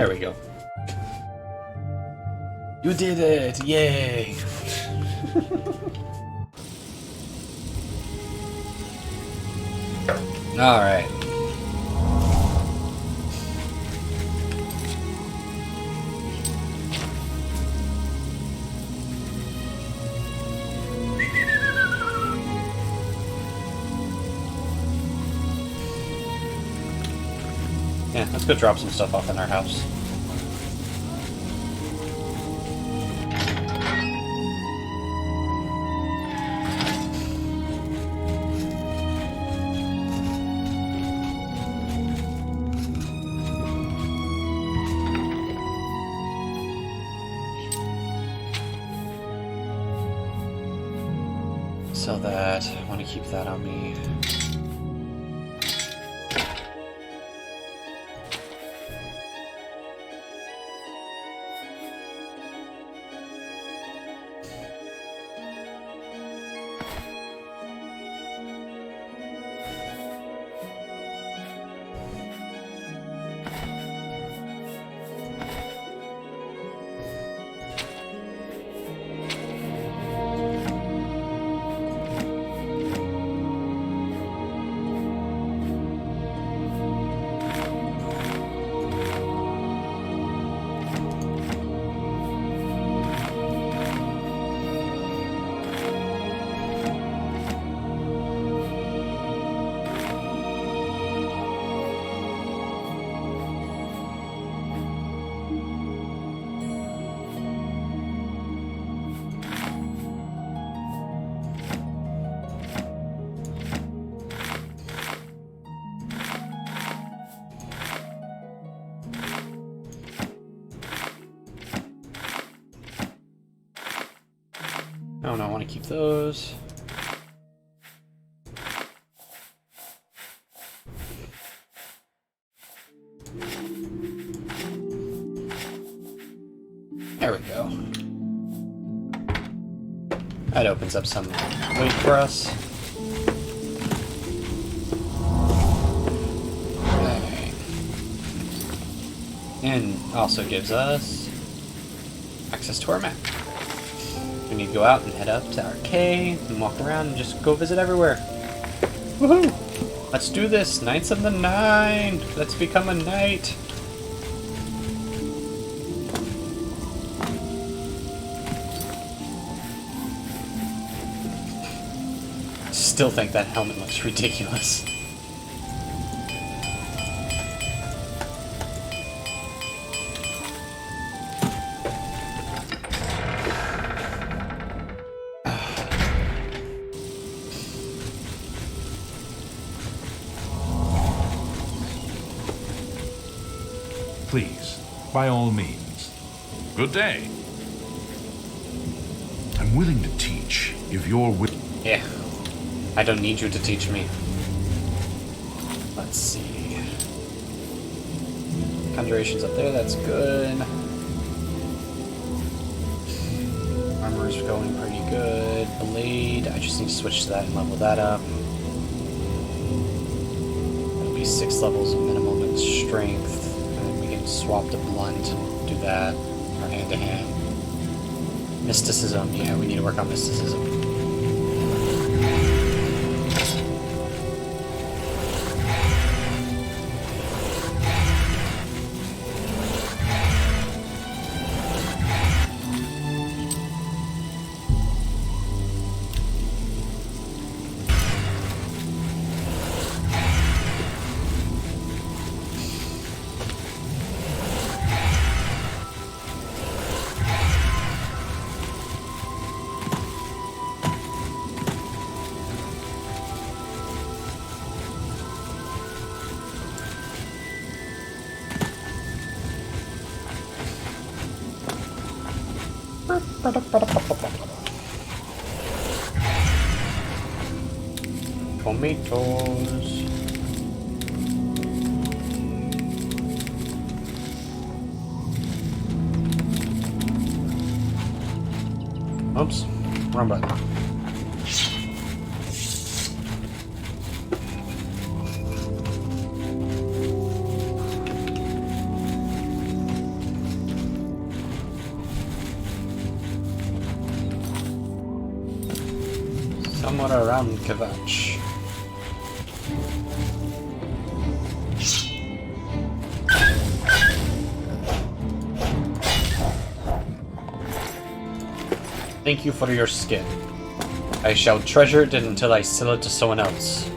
There we go. You did it! Yay! Alright. Yeah, let's go drop some stuff off in our house. So that, I want to keep that on me. Oh no, I want to keep those. There we go. That opens up some weight for us. Okay. And also gives us access to our map. We need to go out and head up to our cave and walk around and just go visit everywhere. Woohoo! Let's do this! Knights of the Nine! Let's become a knight! Still think that helmet looks ridiculous. Please, by all means. Good day. I'm willing to teach if you're willing. Yeah. I don't need you to teach me. Let's see. Conjuration's up there, that's good. Armor's going pretty good. Blade, I just need to switch to that and level that up. It'll be 6 levels minimum in strength. And we can swap to blunt and do that. Or hand to hand. Mysticism, yeah, we need to work on mysticism. Tomatoes. Oops, wrong button. somewhere around Kvatch. Thank you for your skin. I shall treasure it until I sell it to someone else.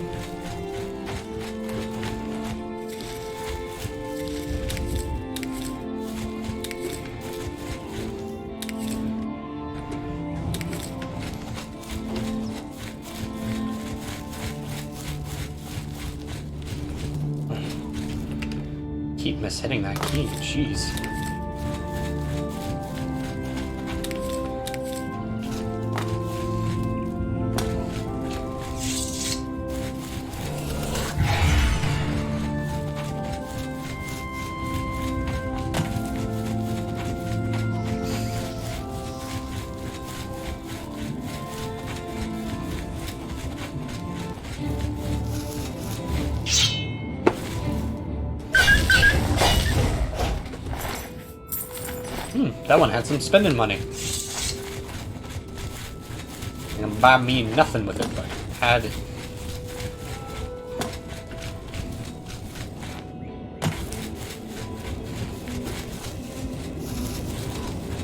Keep mishitting that key, jeez. That one had some spending money. Gonna buy me nothing with it, but had it.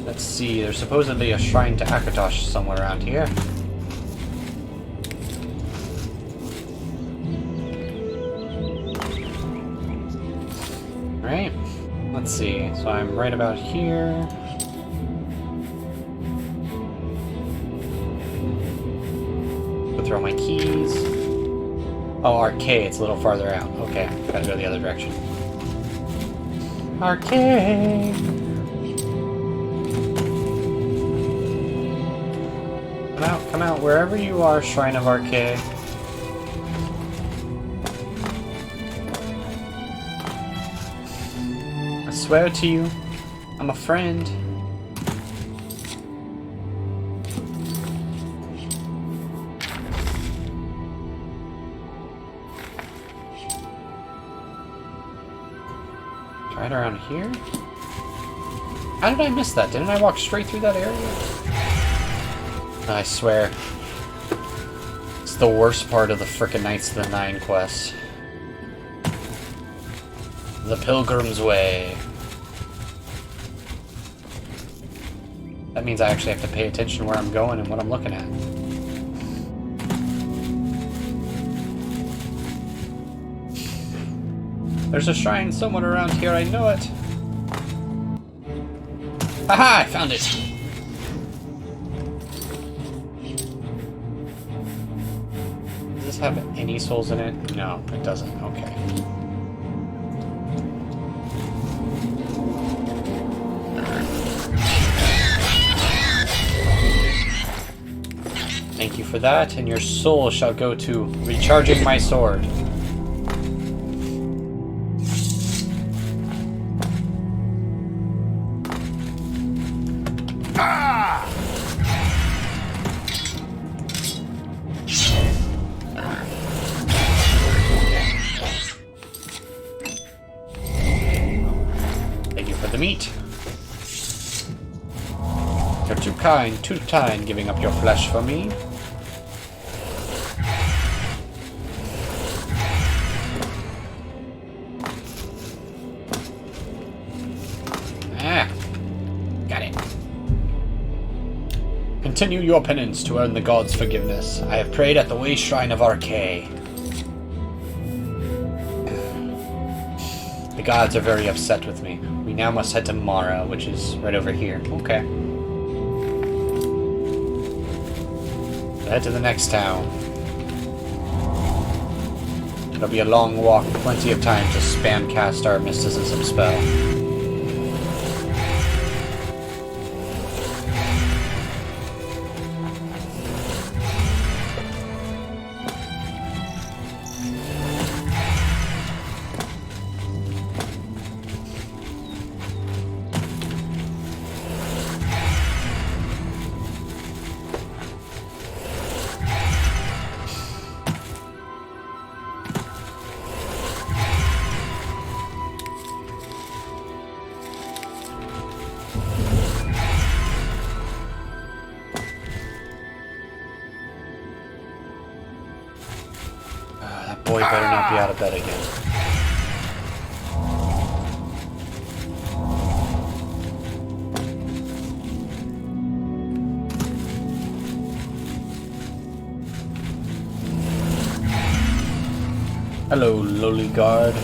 Let's see, there's supposedly a Shrine to Akatosh somewhere around here. Right? Let's see, so I'm right about here. Throw my keys. Oh, arcade, it's a little farther out. Okay, gotta go the other direction. Arcade! Come out, wherever you are, Shrine of Arcade. I swear to you, I'm a friend. Right around here? How did I miss that? Didn't I walk straight through that area? I swear. It's the worst part of the frickin' Knights of the Nine quest. The Pilgrim's Way. That means I actually have to pay attention where I'm going and what I'm looking at. There's a shrine somewhere around here, I know it. Haha, I found it! Does this have any souls in it? No, it doesn't. Okay. Thank you for that, and your soul shall go to recharging my sword. Meat. You're too kind giving up your flesh for me. Ah, got it. Continue your penance to earn the gods' forgiveness. I have prayed at the way Shrine of Arcade. The gods are very upset with me. We now must head to Mara, which is right over here. Okay. Head to the next town. It'll be a long walk, plenty of time to spam cast our mysticism spell. be out of bed again. Hello, lowly guard.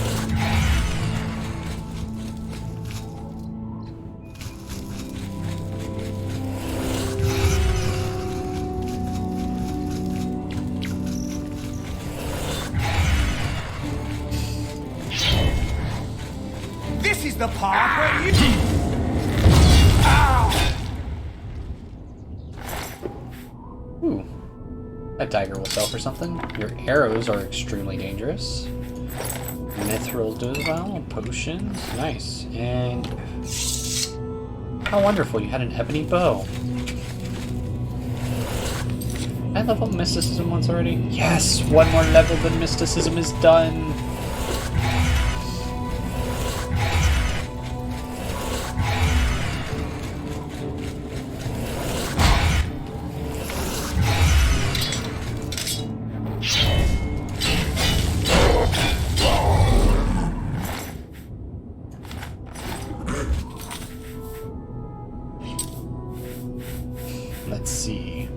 This is the part where you... Ooh. That dagger will sell for something. Your arrows are extremely dangerous. Mithril do as well. Potions. Nice. And... how wonderful, you had an ebony bow. I level mysticism once already? Yes! One more level than mysticism is done! Let's see.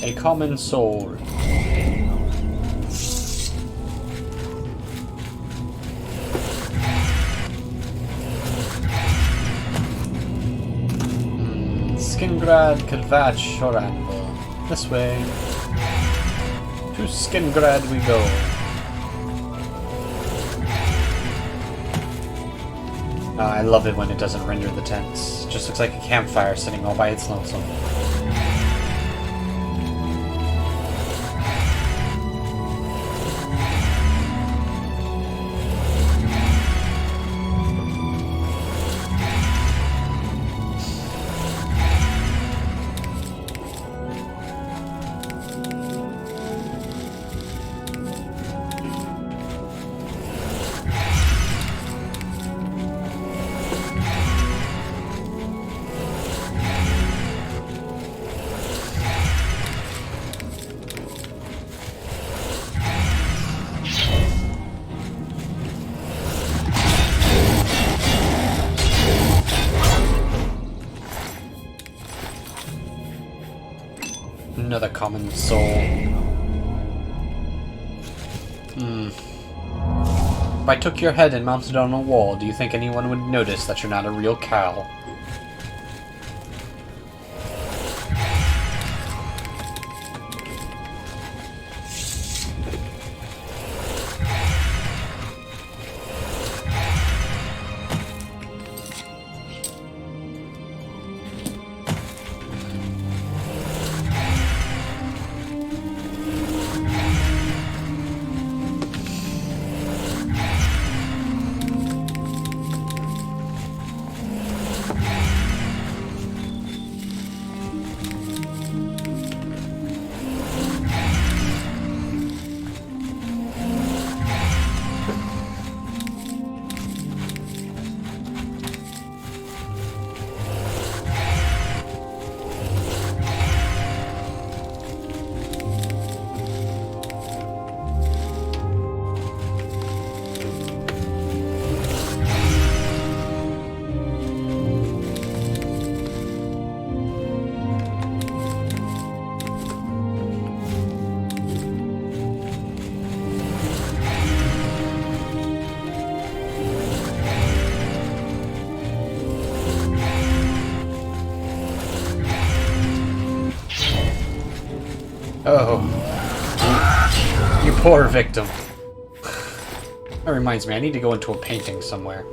A common soul. Skingrad, Kalvach, Shoranvo. This way. To Skingrad we go. I love it when it doesn't render the tents. It just looks like a campfire sitting all by its lonesome. Another common soul. If I took your head and mounted it on a wall, do you think anyone would notice that you're not a real cow? Oh. You poor victim. That reminds me, I need to go into a painting somewhere.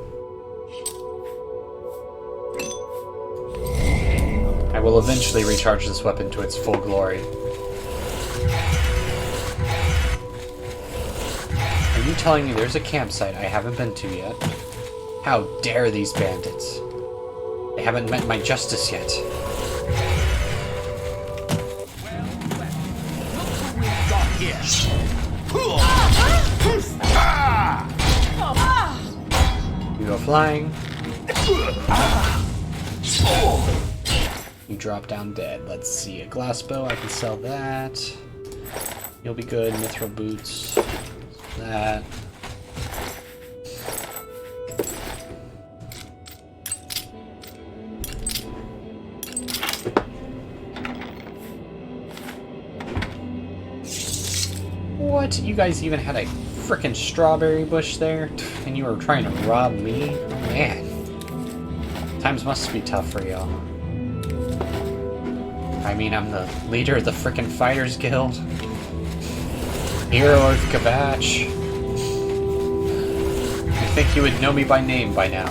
I will eventually recharge this weapon to its full glory. Are you telling me there's a campsite I haven't been to yet? How dare these bandits? They haven't met my justice yet. You go flying. You drop down dead. Let's see. A glass bow, I can sell that. You'll be good. Mithril boots. That. What? You guys even had a frickin' strawberry bush there? And you were trying to rob me? Man. Times must be tough for y'all. I mean, I'm the leader of the frickin' Fighters Guild. Hero of Kabach. You think you would know me by name by now?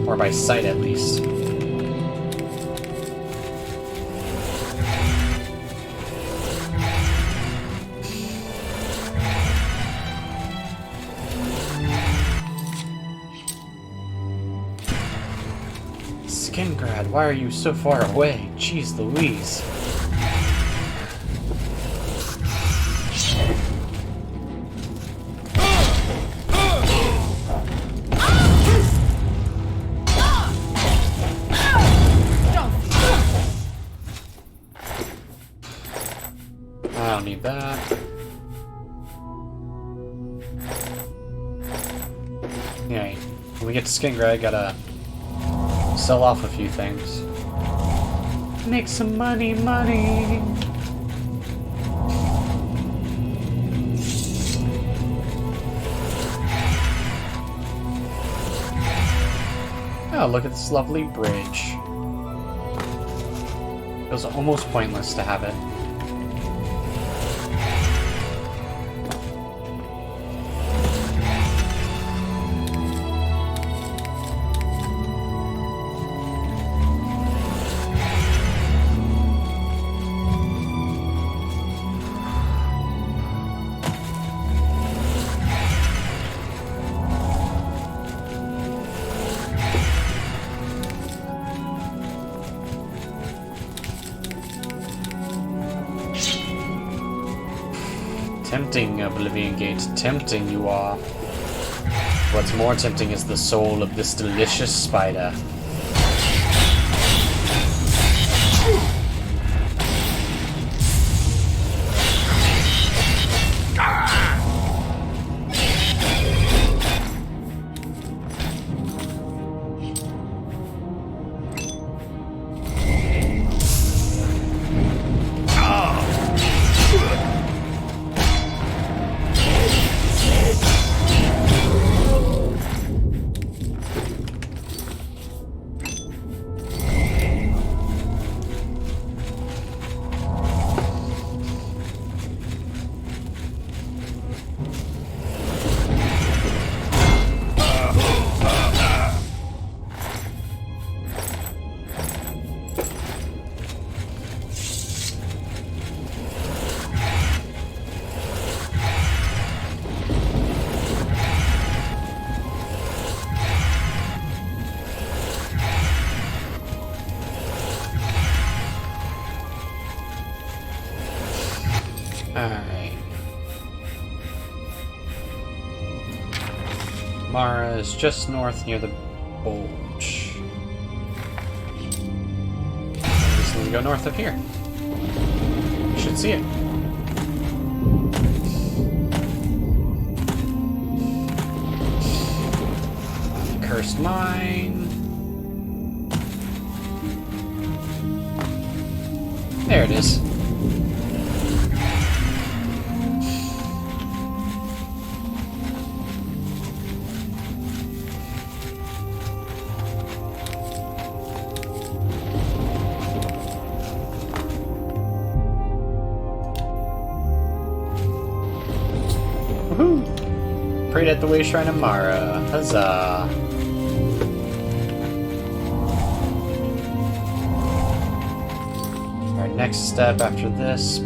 Or by sight, at least. Skingrad, why are you so far away? Jeez Louise. I don't need that. Yeah, when we get to Skingrad, gotta sell off a few things. Make some money. Oh, look at this lovely bridge. It was almost pointless to have it. Tempting, Oblivion Gate, tempting you are. What's more tempting is the soul of this delicious spider. Alright. Mara is just north near the bulge. Just need to go north of here. You should see it. Cursed mine. There it is. Woohoo! Prayed at the way Shrine of Mara. Huzzah! Our next step after this,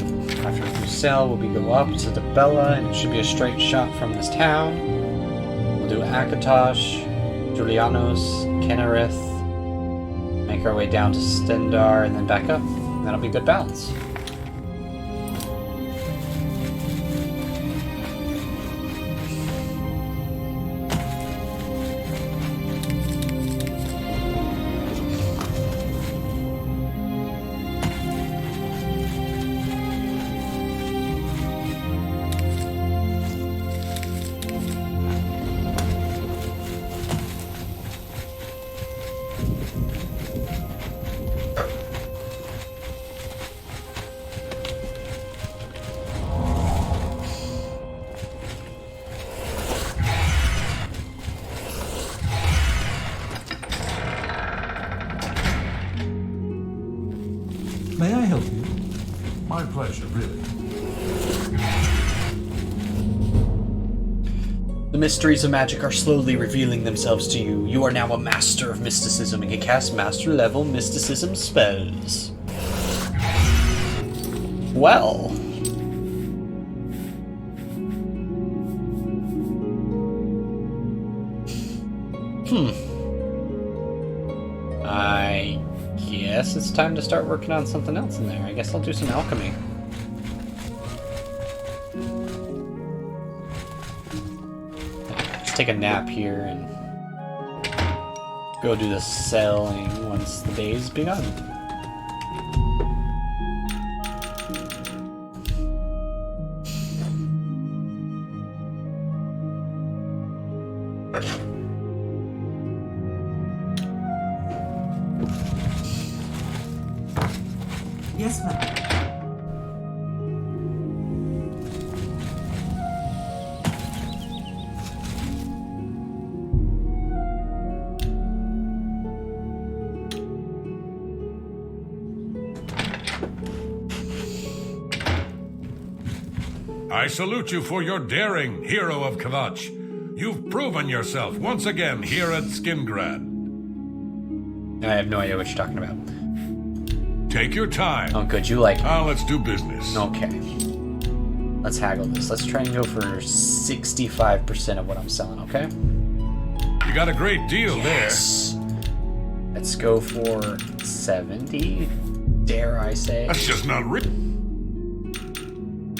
after Crusader, will be go up to the Bella, and it should be a straight shot from this town. We'll do Akatosh, Julianos, Kennerith, make our way down to Stendar, and then back up. And that'll be good balance. My pleasure, really. The mysteries of magic are slowly revealing themselves to you. You are now a master of mysticism and can cast master level mysticism spells. Well. I guess it's time to start working on something else in there. I guess I'll do some alchemy. Let's take a nap here and go do the selling once the day's begun. Yes, ma'am. I salute you for your daring, hero of Akatosh. You've proven yourself once again here at Skingrad. I have no idea what you're talking about. Take your time. Oh, good. You like it. Let's do business. Okay. Let's haggle this. Let's try and go for 65% of what I'm selling, okay? You got a great deal Yes. Let's go for 70. Dare I say? there. That's just not written.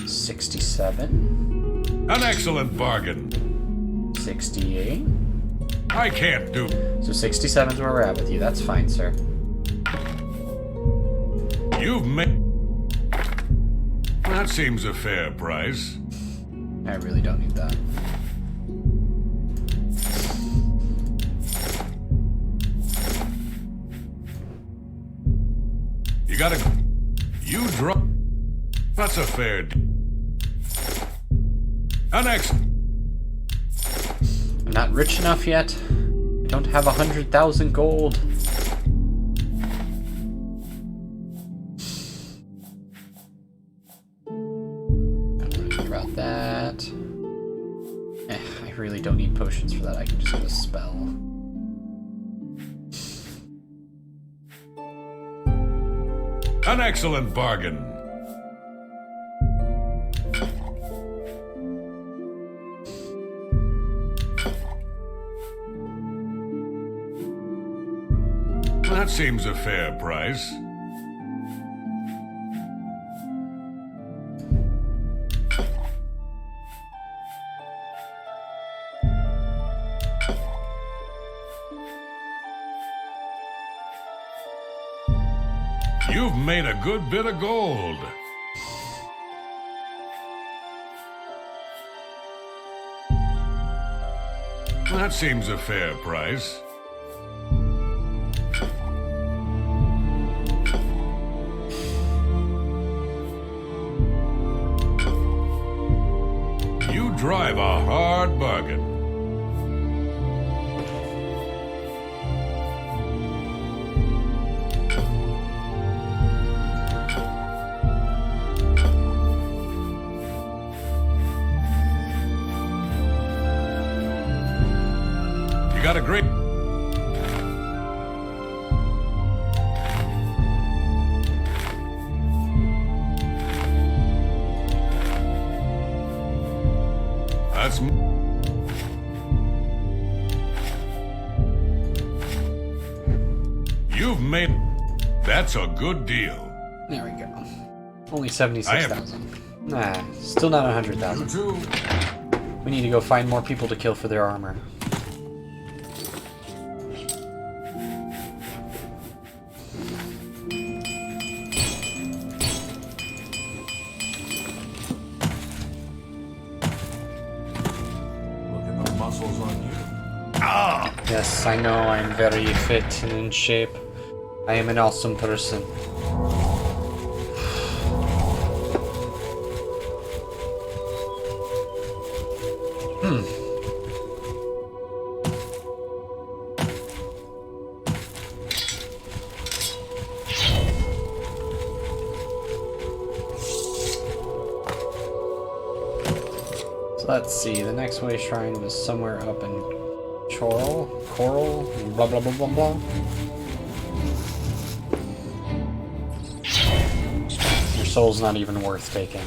67. An excellent bargain. 68. I can't do. So 67 is where we're at with you. That's fine, sir. You've made. That seems a fair price. I really don't need that. You gotta. You drop. That's a fair. An ex. I'm not rich enough yet. I don't have 100,000 gold. About that. I really don't need potions for that. I can just get a spell. An excellent bargain. That seems a fair price. You've made a good bit of gold. That seems a fair price. You drive a hard bargain. You got a great... That's... You've made... That's a good deal. There we go. Only 76,000. Nah, still not 100,000. too. We need to go find more people to kill for their armor. Look at the muscles on you. Yes, I know I'm very fit and in shape. I am an awesome person. let's see. The next way shrine was somewhere up in Coral, blah blah blah blah blah. Your soul's not even worth taking.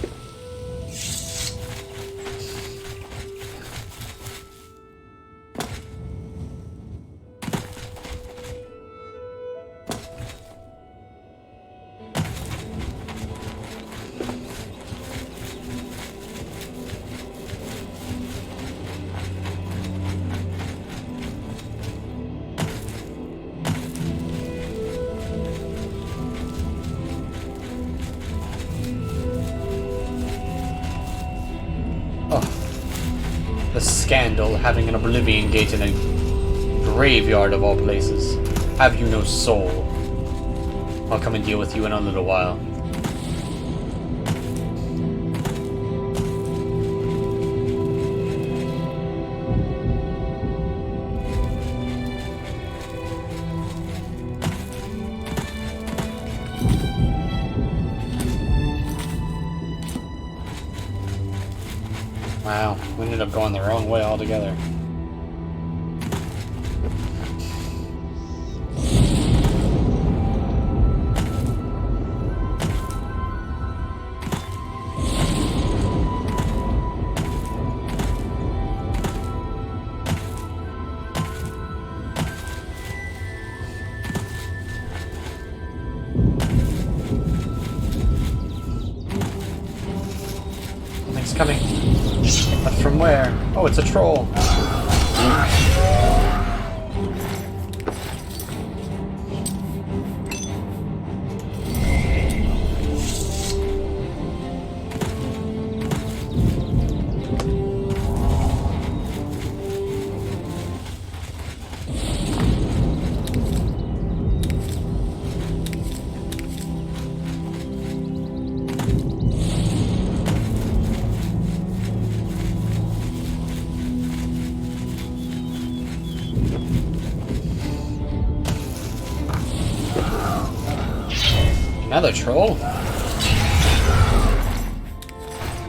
The scandal having an Oblivion gate in a graveyard of all places. Have you no soul? I'll come and deal with you in a little while. Wow, we ended up going the wrong way altogether. Something's coming. But from where? Oh, it's a troll. Another troll?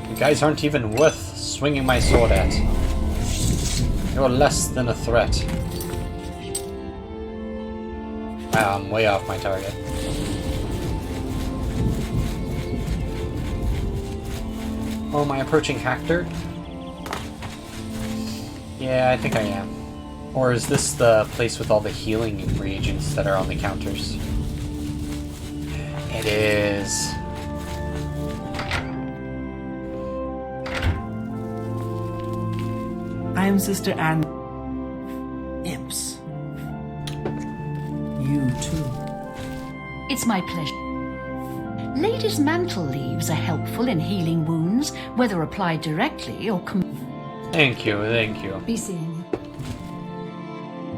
You guys aren't even worth swinging my sword at. You're less than a threat. Wow, I'm way off my target. Oh, am I approaching Hector? Yeah, I think I am. Or is this the place with all the healing reagents that are on the counters? It is. I am Sister Anne. Imps. You too. It's my pleasure. Lady's mantle leaves are helpful in healing wounds, whether applied directly or Thank you, thank you. Be seeing you.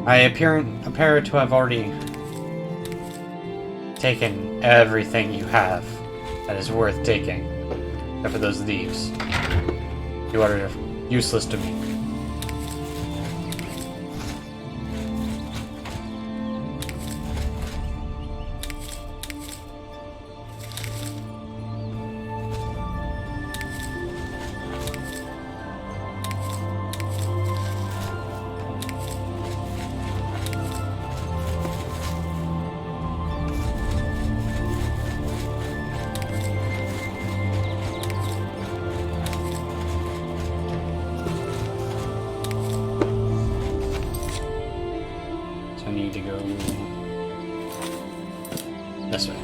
I appear to have already taken everything you have that is worth taking, except for those leaves. You are useless to me. I need to go this way.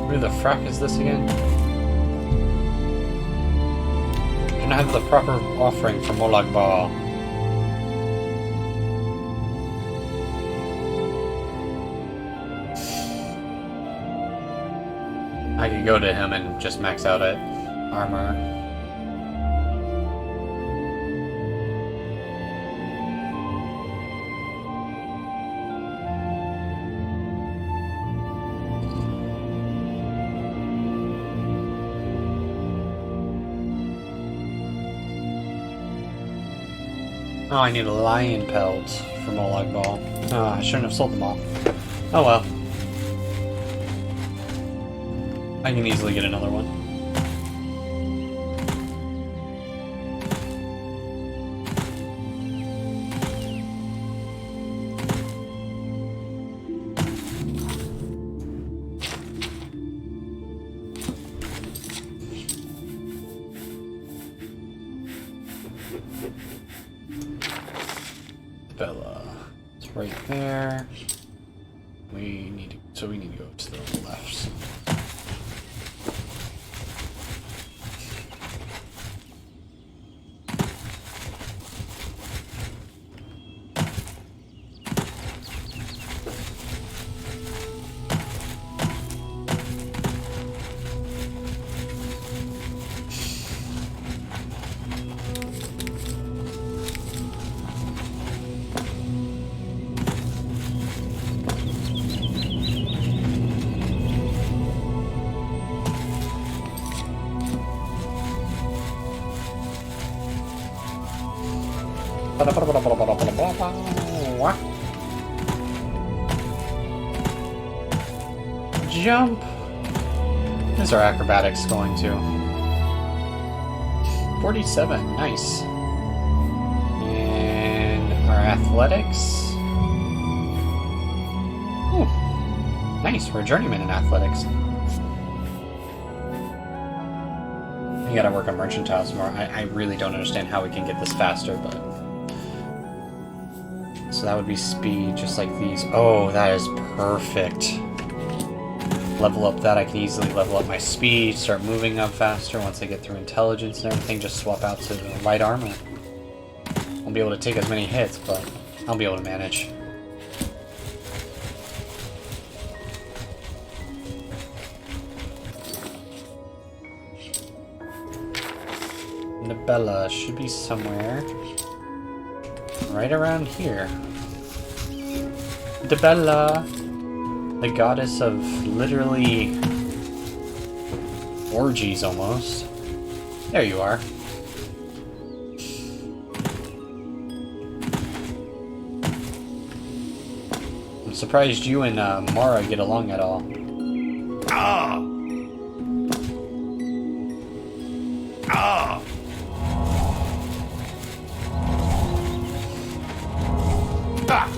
Who the frack is this again? Can I have the proper offering for Molag Bal? I could go to him and just max out at armor. Oh, I need a lion pelt for Molag Ball. Oh, I shouldn't have sold them all. Oh well. I can easily get another one. Bella. It's right there. We need to go to the left. Jump. Where's our acrobatics going to? 47. Nice. And our athletics. Ooh. Nice. We're a journeyman in athletics. You gotta work on merchantiles more. I really don't understand how we can get this faster, but... So that would be speed, just like these. Oh, that is perfect. Level up that, I can easily level up my speed, start moving up faster once I get through intelligence and everything, just swap out to light armor. Won't be able to take as many hits, but I'll be able to manage. Nabella should be somewhere right around here. Nabella, the goddess of literally orgies almost. There you are. I'm surprised you and Mara get along at all. Ah! Ah! Ah!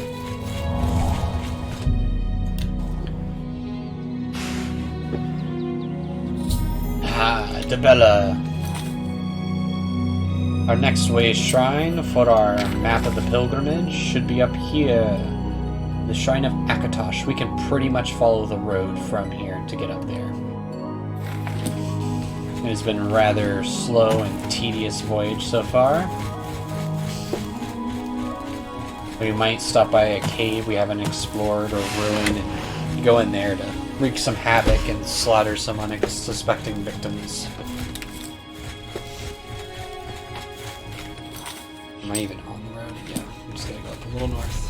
Debella. Our next way shrine for our map of the pilgrimage should be up here. The Shrine of Akatosh. We can pretty much follow the road from here to get up there. It has been a rather slow and tedious voyage so far. We might stop by a cave we haven't explored or ruin and go in there to wreak some havoc and slaughter some unsuspecting victims. Am I even on the road? Yeah, I'm just gonna go up a little north.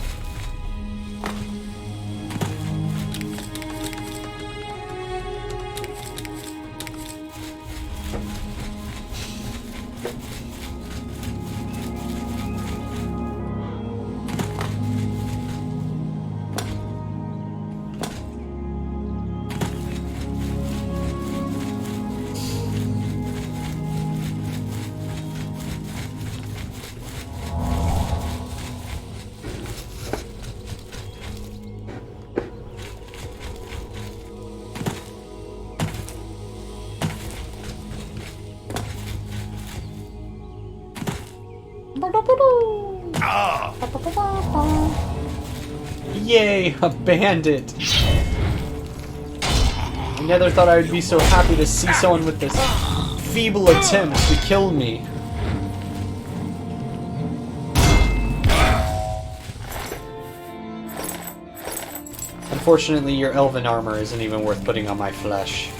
Yay, a bandit! I never thought I would be so happy to see someone with this feeble attempt to kill me. Unfortunately, your elven armor isn't even worth putting on my flesh.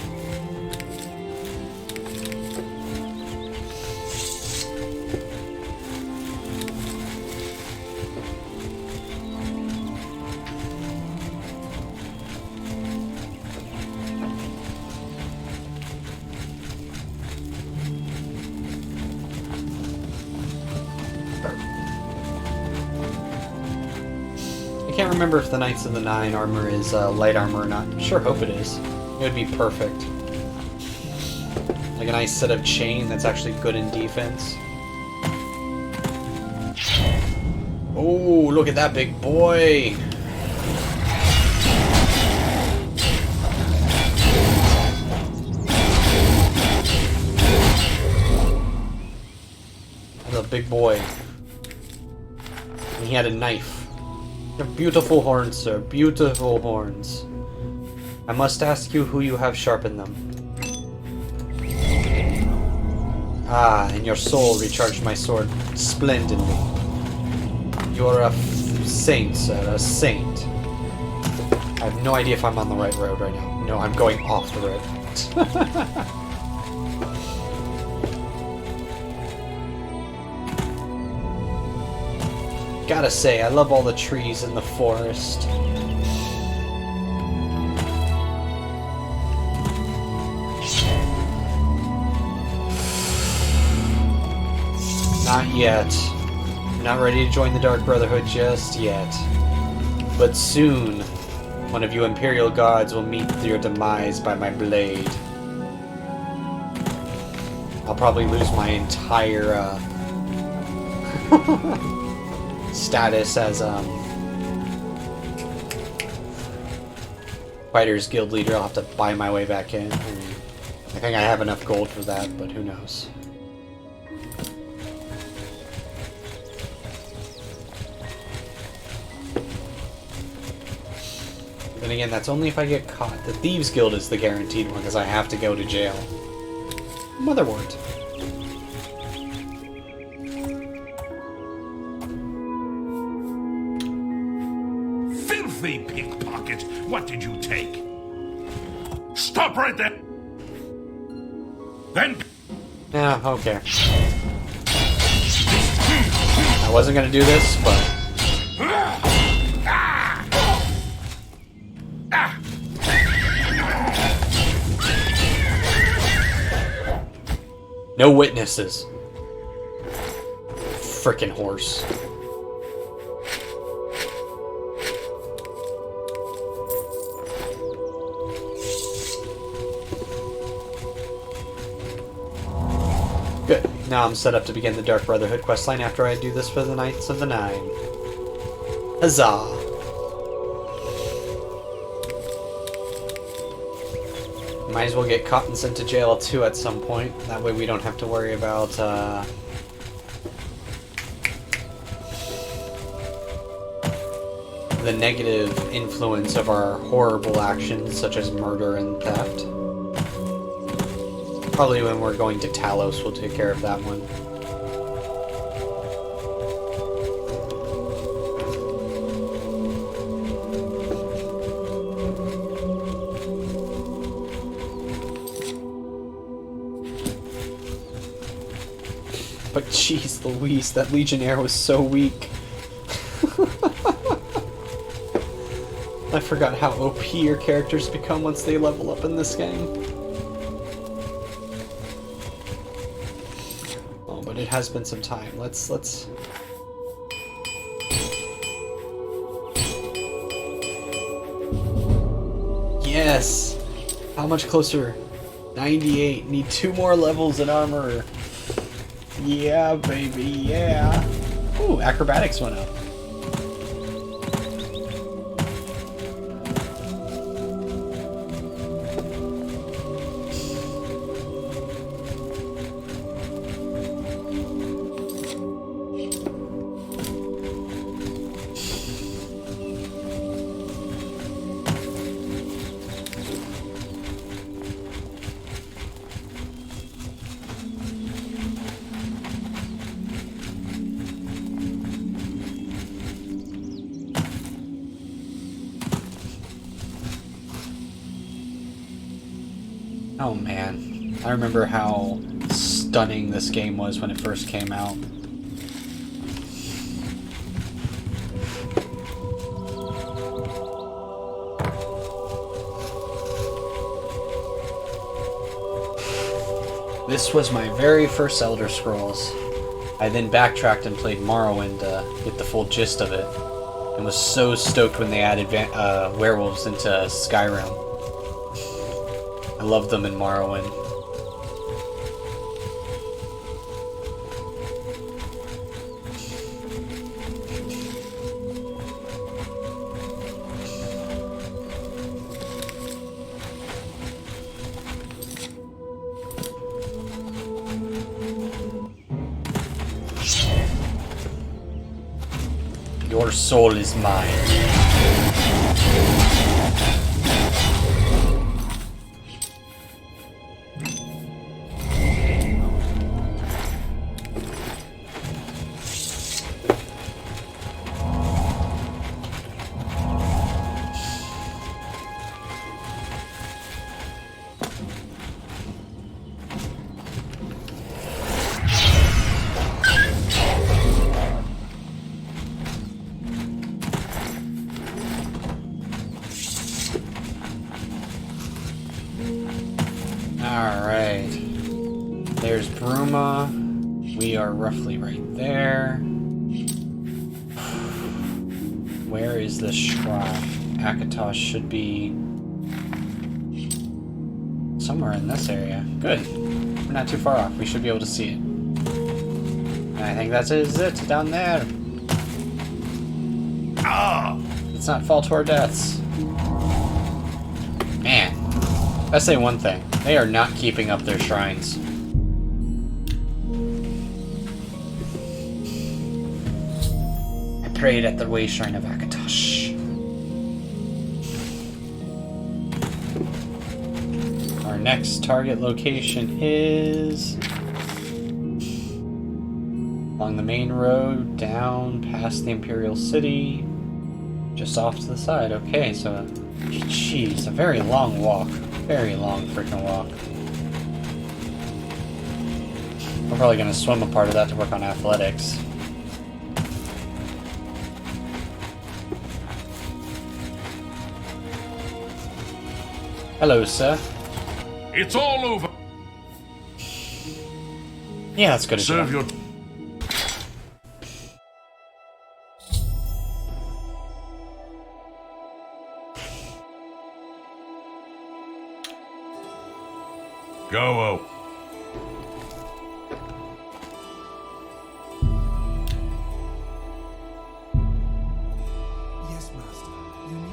remember if the Knights of the Nine armor is light armor or not. Sure hope it is. It would be perfect. Like a nice set of chain that's actually good in defense. Oh, look at that big boy! That's a big boy. And he had a knife. Beautiful horns, sir. Beautiful horns. I must ask you who you have sharpened them. Ah, and your soul recharged my sword splendidly. You're a saint, sir. A saint. I have no idea if I'm on the right road right now. No, I'm going off the road. Gotta say, I love all the trees in the forest. Not yet. Not ready to join the Dark Brotherhood just yet. But soon, one of you Imperial Guards will meet your demise by my blade. I'll probably lose my entire, status as, Fighters Guild leader. I'll have to buy my way back in. I think I have enough gold for that, but who knows. Then again, that's only if I get caught. The Thieves Guild is the guaranteed one, because I have to go to jail. Motherwort. Filthy pickpocket! What did you take? Stop right there! Then... Yeah, okay. I wasn't gonna do this, but... No witnesses. Frickin' horse. Good. Now I'm set up to begin the Dark Brotherhood questline after I do this for the Knights of the Nine. Huzzah! Might as well get caught and sent to jail too at some point. That way we don't have to worry about the negative influence of our horrible actions such as murder and theft. Probably when we're going to Talos we'll take care of that one. But jeez Louise, that Legionnaire was so weak. I forgot how OP your characters become once they level up in this game. Oh, but it has been some time. Let's... Yes! How much closer? 98. Need 2 more levels in armor. Yeah, baby, yeah. Ooh, acrobatics went up. Oh man, I remember how stunning this game was when it first came out. This was my very first Elder Scrolls. I then backtracked and played Morrowind to get the full gist of it. and was so stoked when they added werewolves into Skyrim. I love them in Morrowind. Your soul is mine. Alright. There's Bruma. We are roughly right there. Where is the shrine? Akatosh should be somewhere in this area. Good. We're not too far off. We should be able to see it. And I think that is it down there. Ah! Let's not fall to our deaths. Man. I say one thing. They are not keeping up their shrines. I prayed at the Shrine of Akatosh. Our next target location is along the main road, down past the Imperial City, just off to the side. Okay, so, jeez, a very long walk. Very long freaking walk. We're probably going to swim a part of that to work on athletics. Hello, sir. It's all over. Yeah, that's good. Serve your... Go. Yes, master. You need me?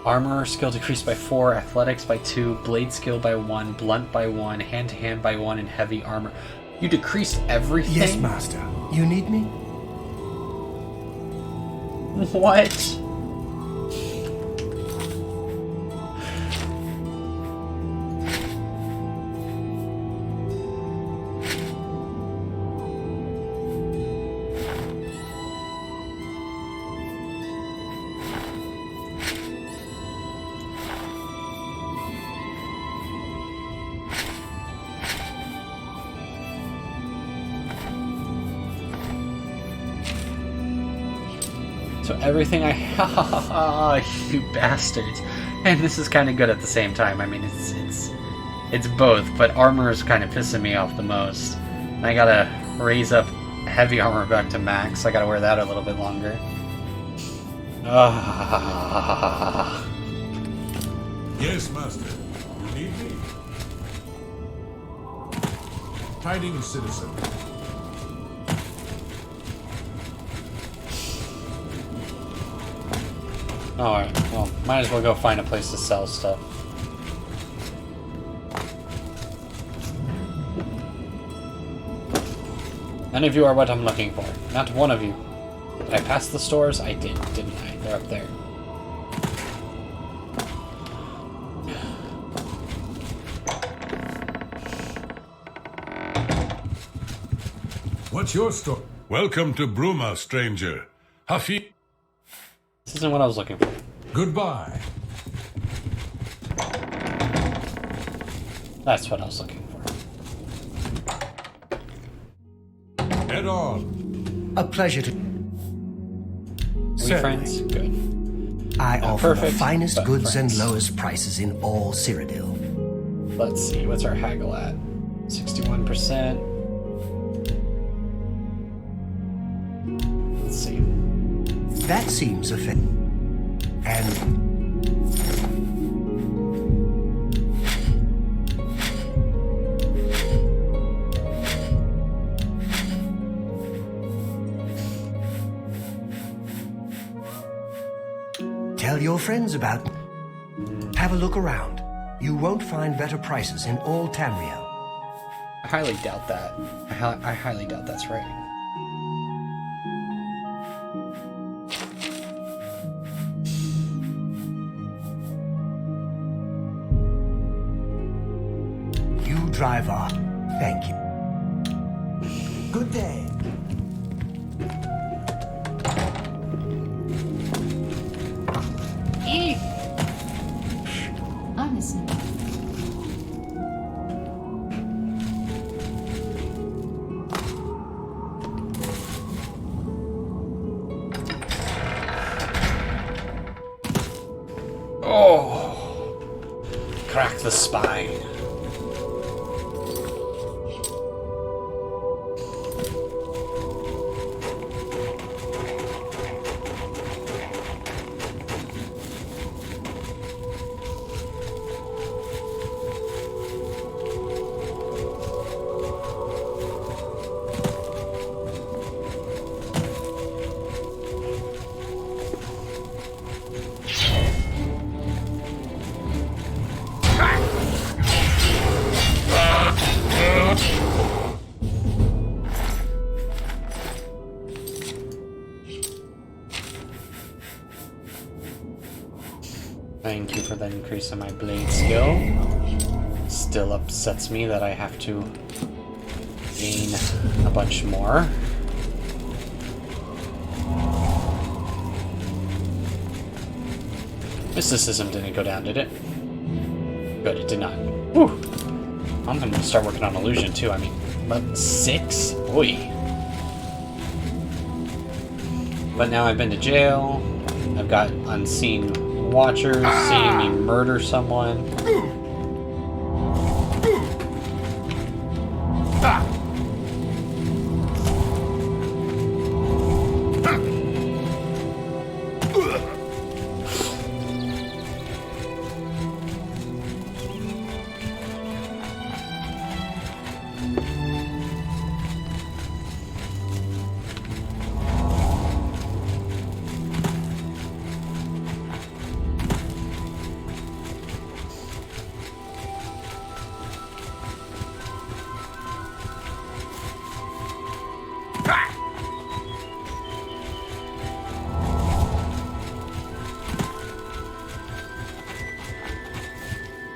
Armor skill decreased by 4, athletics by 2, blade skill by 1, blunt by 1, hand-to-hand by 1, and heavy armor. You decreased everything? Yes, master. You need me? What? So everything I you bastards. And this is kind of good at the same time. I mean, it's both, but armor is kind of pissing me off the most. And I gotta raise up heavy armor back to max. I gotta wear that a little bit longer. Yes, master. You need me. Tidings, citizen. Alright, well, might as well go find a place to sell stuff. None of you are what I'm looking for. Not one of you. Did I pass the stores? I did, didn't I? They're up there. What's your story? Welcome to Bruma, stranger. Hafi. This isn't what I was looking for. Goodbye. That's what I was looking for. Head on. A pleasure to... We friends? Good. I offer perfect, the finest but goods friends. and lowest prices in all Cyrodiil. Let's see, what's our haggle at? 61%. Let's see. That seems a fit. And tell your friends about me. Have a look around. You won't find better prices in all Tamriel. I highly doubt that. I highly doubt that's right. You drive on. Thank you. Good day. I'm listening. Oh! Crack the spine. Thank you for the increase in my blade skill. Still upsets me that I have to gain a bunch more. Mysticism didn't go down, did it? Good, it did not. Whew. I'm gonna start working on illusion too. I mean, but 6? Boy. But now I've been to jail. I've got unseen watchers seeing me murder someone.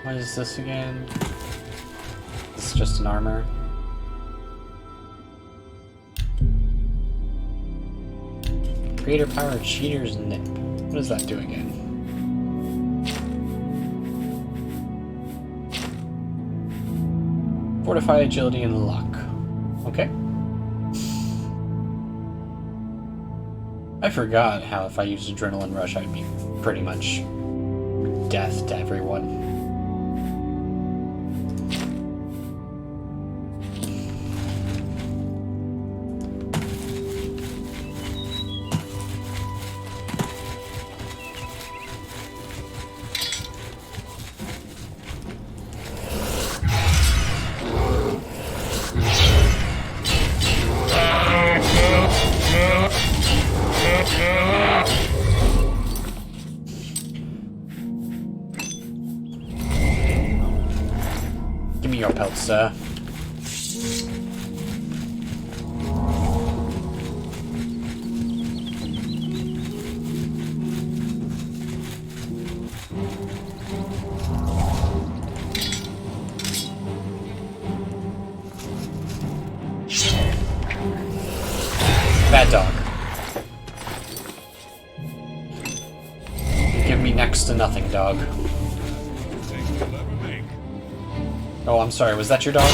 What is this again? This is just an armor. Creator power cheater's nip. What does that do again? Fortify agility and luck. Okay. I forgot how if I used Adrenaline Rush I'd be pretty much death to everyone. Give me your pelts, sir. Bad dog. You give me next to nothing, dog. Oh, I'm sorry. Was that your dog?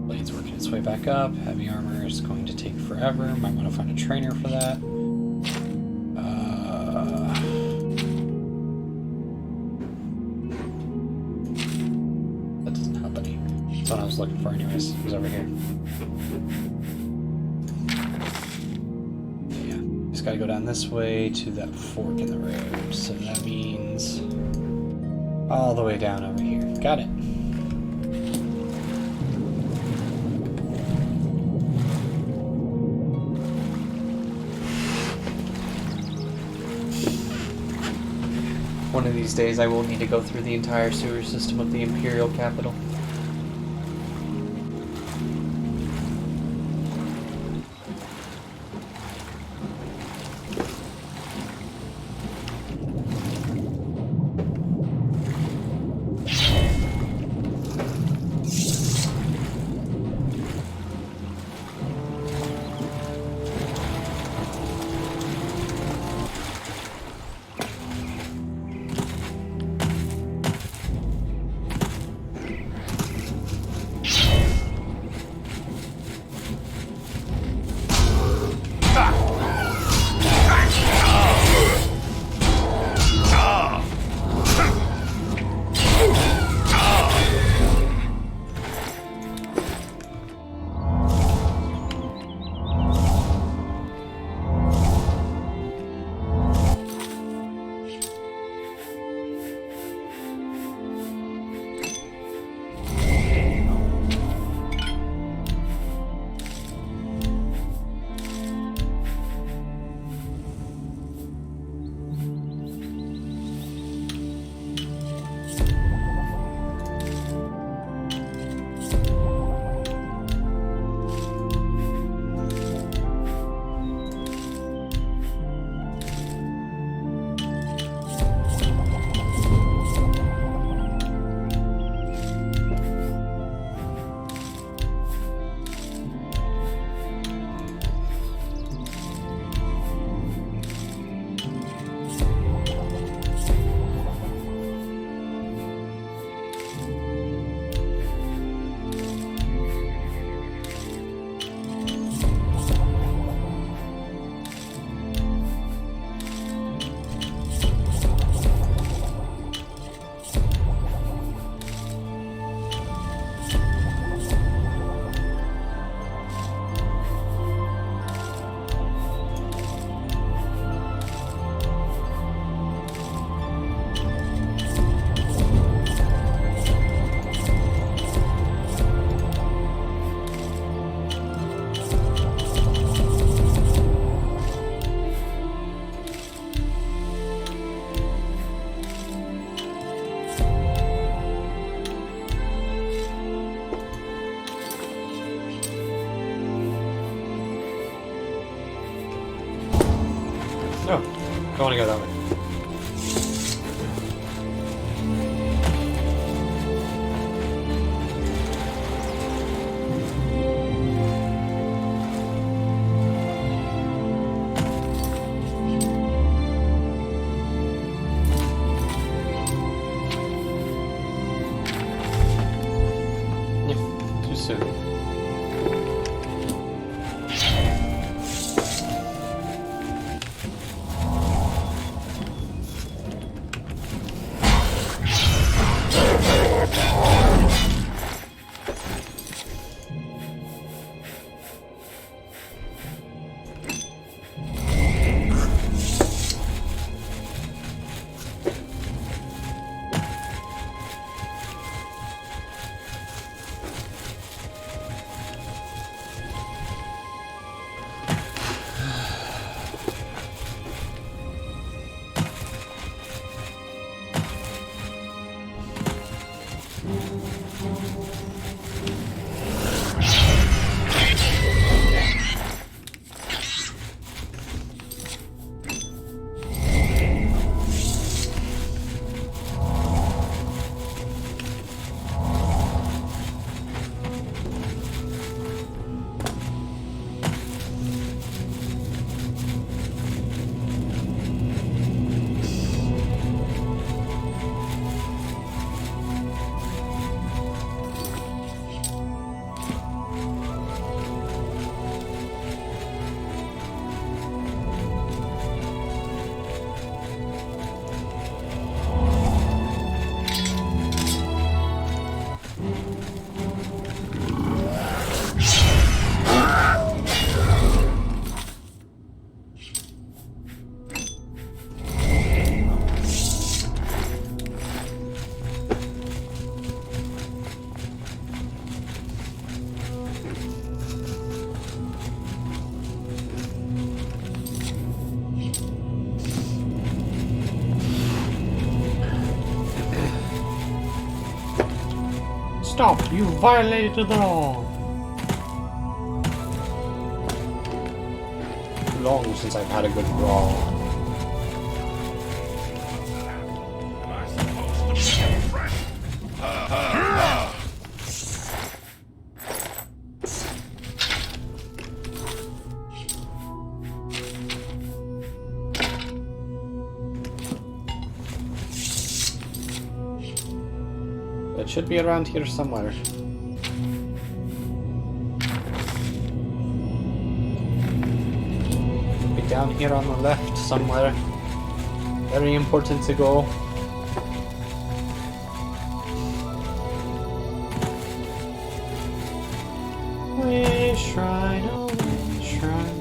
Blade's working its way back up. Heavy armor is going to take forever. Might want to find a trainer for that. That doesn't help any. That's what I was looking for anyways. It was over here. Yeah. Just gotta go down this way to that fork in the road. So that means all the way down over here. Got it. One of these days I will need to go through the entire sewer system of the Imperial capital. No, don't want to go that way. Yeah, too soon. Stop! You violated the law! Too long since I've had a good brawl. Am I supposed to be your friend? It should be around here somewhere. Be down here on the left somewhere. Very important to go. Way shrine, oh way shrine.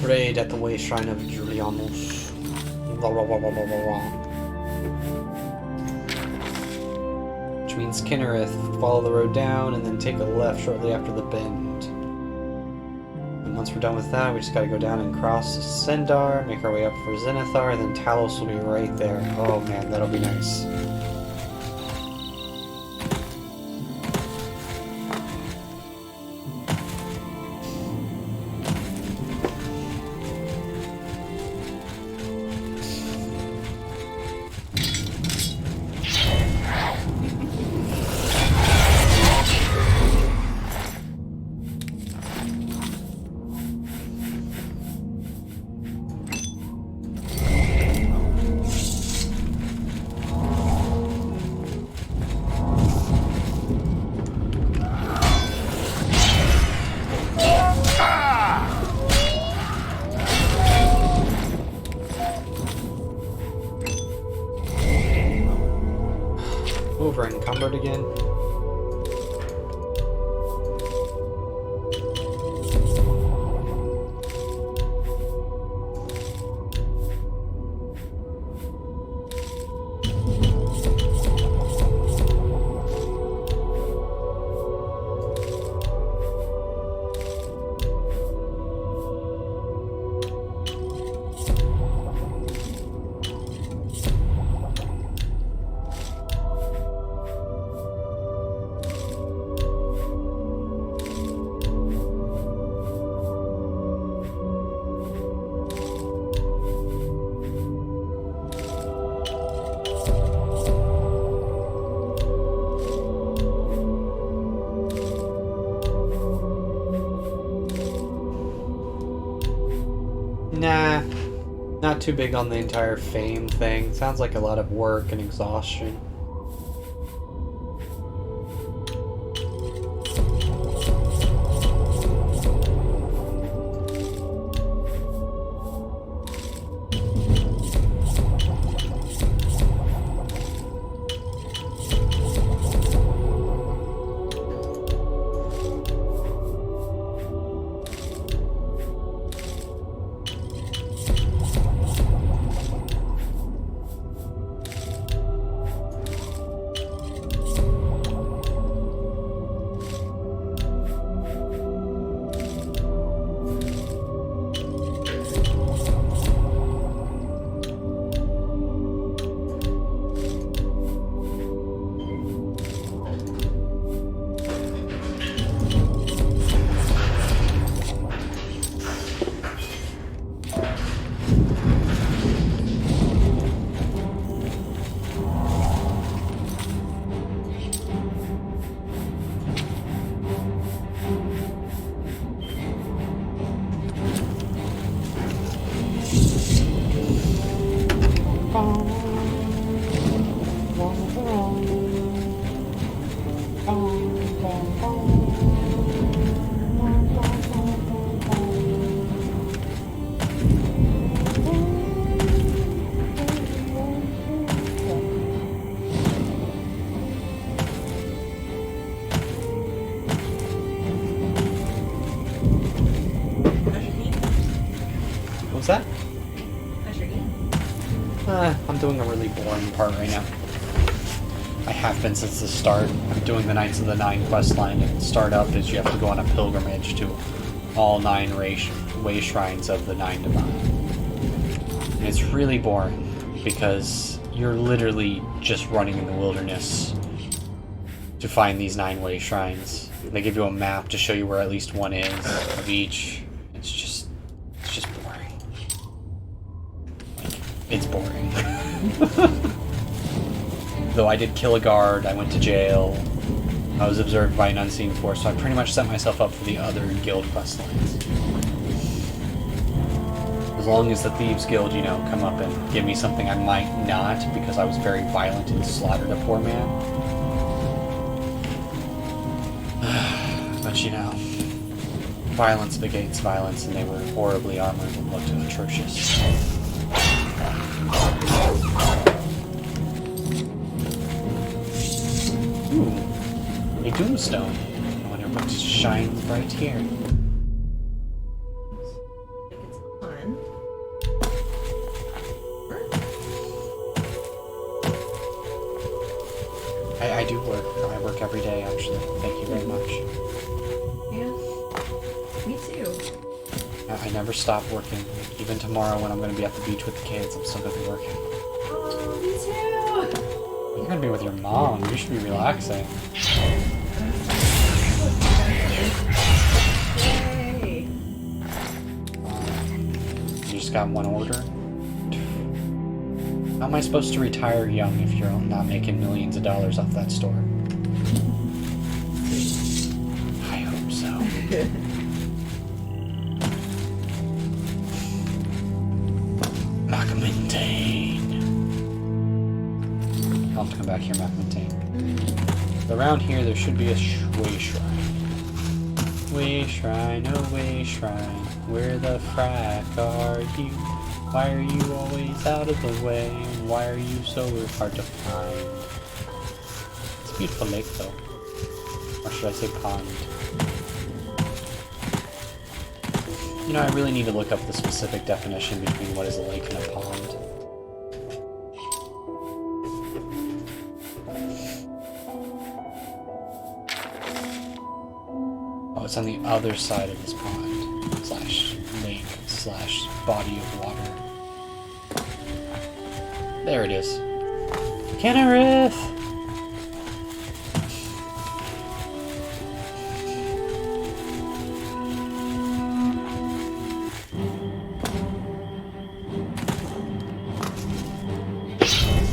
Prayed at the way shrine of Julianus. Which means Kinnereth. Follow the road down and then take a left shortly after the bend. And once we're done with that, we just gotta go down and cross Sendar, make our way up for Zenithar, and then Talos will be right there. Oh man, that'll be nice. Over encumbered again. Nah, not too big on the entire fame thing. Sounds like a lot of work and exhaustion. What's that? How's your game? I'm doing a really boring part right now. I have been since the start. I'm doing the Knights of the Nine quest line, and startup is you have to go on a pilgrimage to all 9 way shrines of the 9 divine. And it's really boring because you're literally just running in the wilderness to find these 9 way shrines. They give you a map to show you where at least one is of each. It's just boring. It's boring. Though I did kill a guard, I went to jail, I was observed by an unseen force, so I pretty much set myself up for the other guild quest lines. As long as the Thieves Guild, you know, come up and give me something I might not, because I was very violent and slaughtered a poor man. But you know, violence begates violence, and they were horribly armored and looked atrocious. Ooh, a doomstone. I wonder what shines right here. Like it's fun. I do work. I work every day, actually. Thank you very much. Yeah. Me too. I never stop working. Even tomorrow when I'm going to be at the beach with the kids, I'm still going to be working. Oh, me too. You're going to be with your mom. You should be relaxing. Yay. You just got one order? How am I supposed to retire young if you're not making millions of dollars off that store? I hope so. Macamintane. I'll have to come back here, Macamintane. Around here, there should be a way shrine. Way shrine, oh way shrine, where the frack are you? Why are you always out of the way? Why are you so hard to find? It's a beautiful lake, though. Or should I say pond? You know, I really need to look up the specific definition between what is a lake and a pond. Oh, it's on the other side of this pond, slash lake, slash body of water. There it is. Kennerith!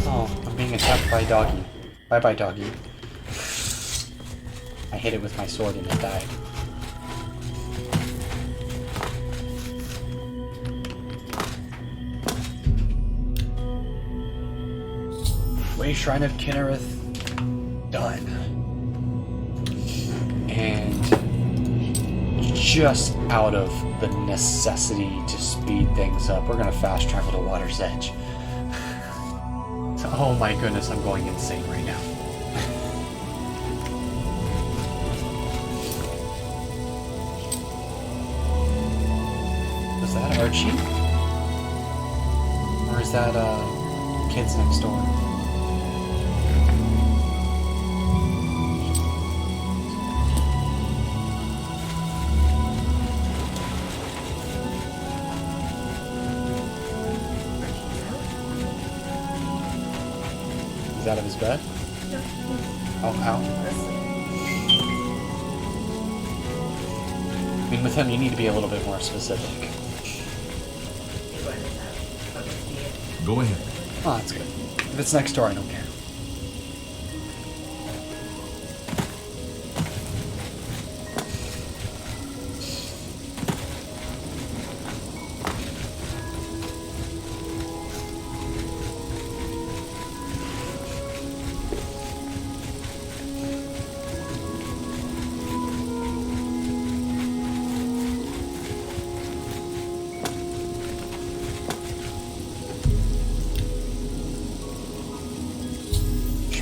Oh, I'm being attacked by a doggy. Bye-bye, doggy. I hit it with my sword and it died. Way Shrine of Kinnereth done. And just out of the necessity to speed things up, we're gonna fast travel to Water's Edge. Oh my goodness, I'm going insane right now. Was that Archie? Or is that kids next door? He's out of his bed? Oh, ow. I mean, with him, you need to be a little bit more specific. Go ahead. Oh, that's good. If it's next door, I don't care.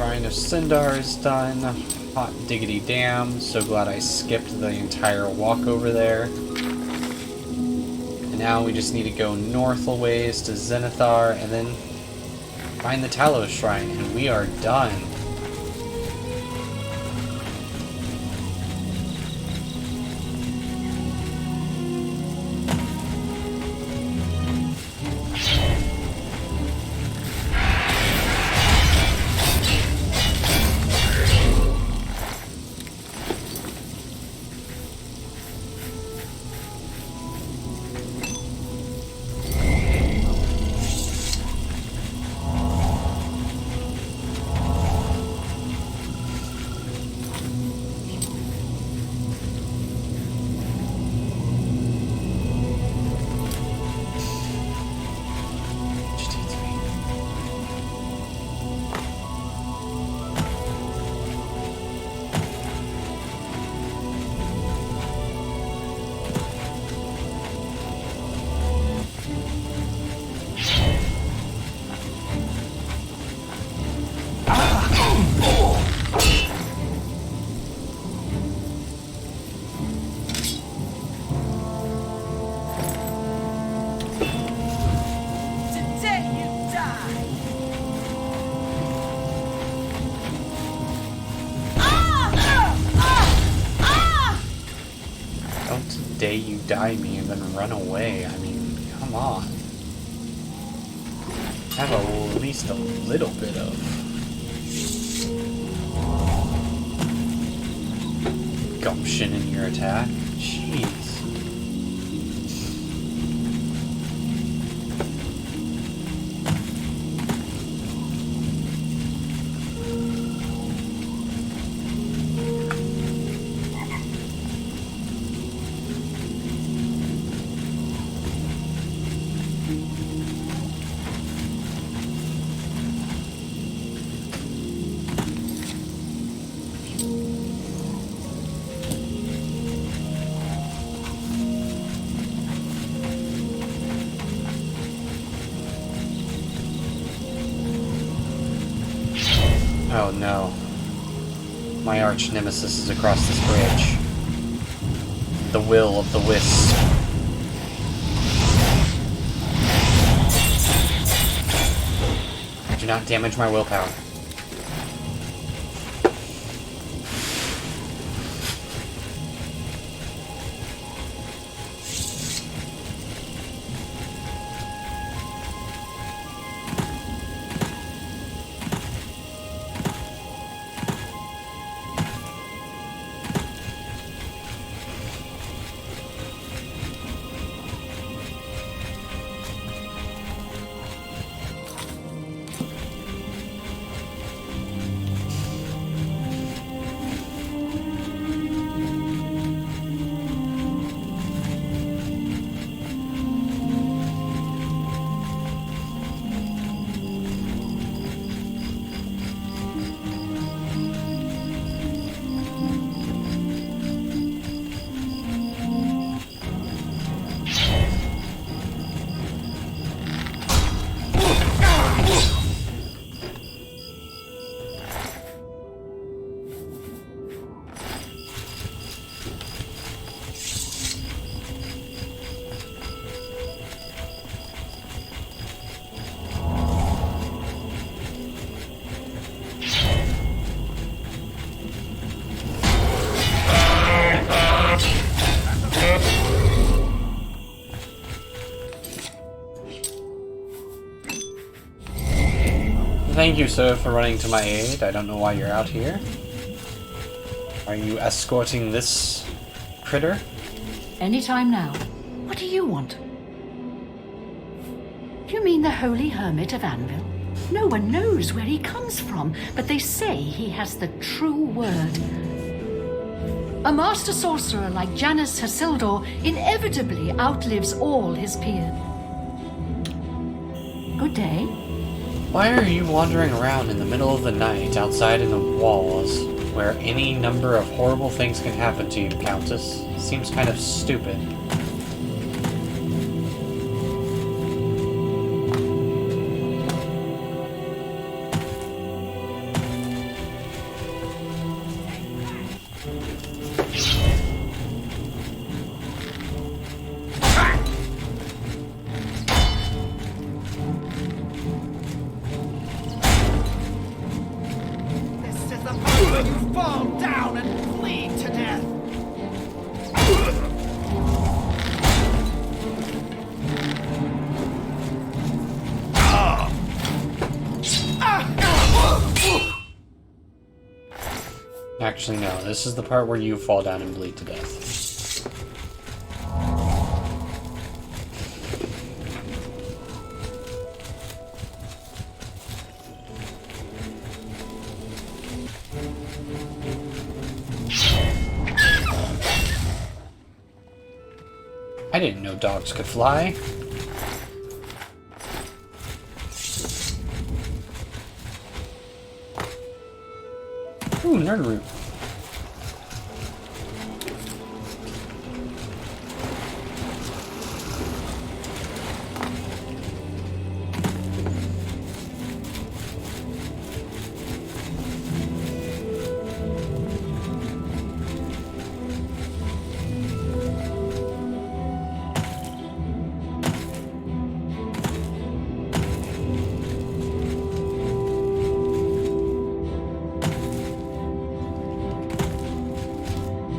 Shrine of Sindar is done. Hot diggity damn. So glad I skipped the entire walk over there. And Now we just need to go north a ways to Zenithar and then find the Tallow Shrine, and we are done. Today you die me and then run away. I mean, come on. Have at least a little bit of gumption in your attack. Jeez. Oh no. My arch nemesis is across this bridge. The will of the wisp. Do not damage my willpower. Thank you, sir, for running to my aid. I don't know why you're out here. Are you escorting this critter? Anytime now. What do you want? You mean the Holy Hermit of Anvil? No one knows where he comes from, but they say he has the true word. A master sorcerer like Janus Hasildor inevitably outlives all his peers. Good day. Why are you wandering around in the middle of the night outside in the walls where any number of horrible things can happen to you, Countess? Seems kind of stupid. You fall down and bleed to death. Actually, no. This is the part where you fall down and bleed to death. I didn't know dogs could fly. Ooh, nerd root.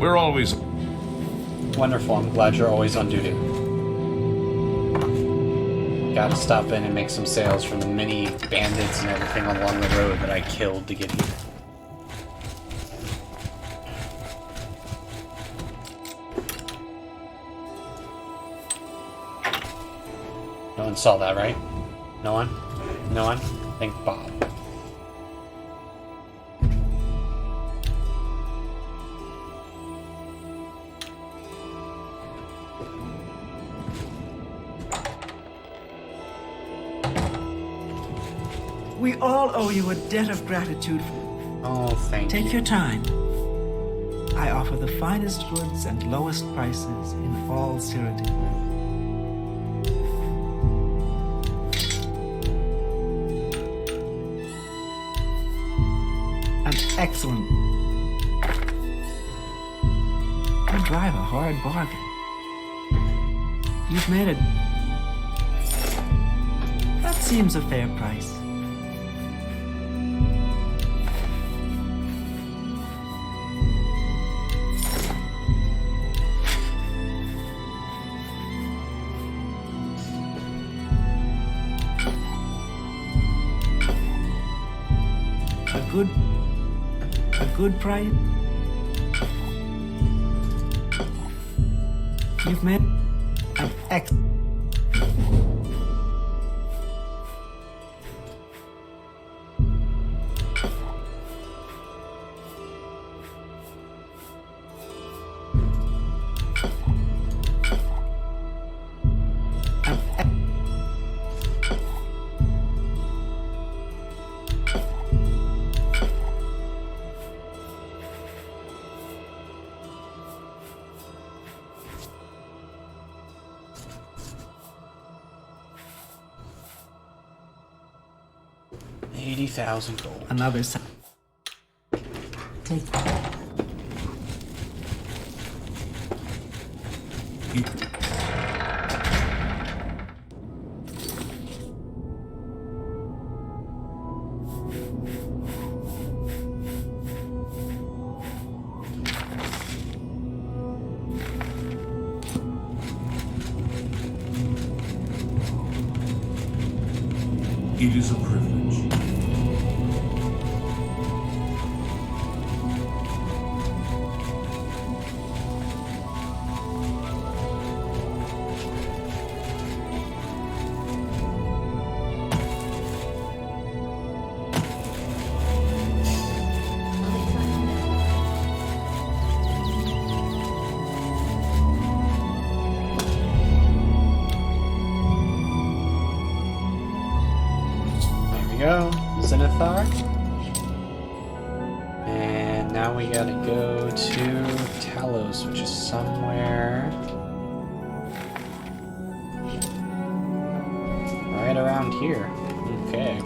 We're always... Wonderful, I'm glad you're always on duty. Gotta stop in and make some sales from the many bandits and everything along the road that I killed to get here. No one saw that, right? No one? No one? Thank Bob. We all owe you a debt of gratitude. Oh, thank you. Take your time. I offer the finest goods and lowest prices in all Cyrodiil. An excellent... You drive a hard bargain. You've made it... That seems a fair price. A good price. You've made an $80,000 gold. another side. Take that. It is a privilege. Go, Zenithar. And now we gotta go to Talos, which is somewhere right around here. Okay.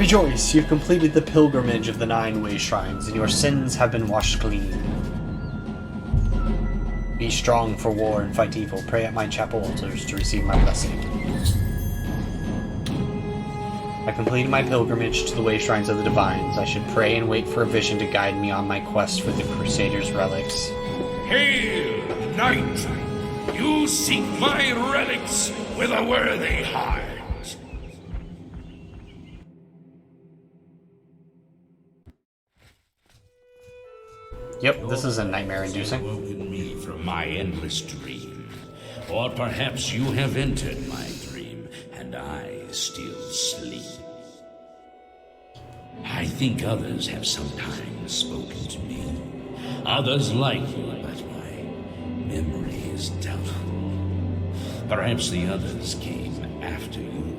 Rejoice, you've completed the pilgrimage of the 9 way shrines, and your sins have been washed clean. Be strong for war and fight evil. Pray at my chapel altars to receive my blessing. By completing my pilgrimage to the way shrines of the divines, I should pray and wait for a vision to guide me on my quest for the Crusader's relics. Hail, knight! You seek my relics with a worthy heart. Yep, this is a nightmare-inducing. Woken me from my endless dream. Or perhaps you have entered my dream, and I still sleep. I think others have sometimes spoken to me. Others like you, but my memory is doubtful. Perhaps the others came after you.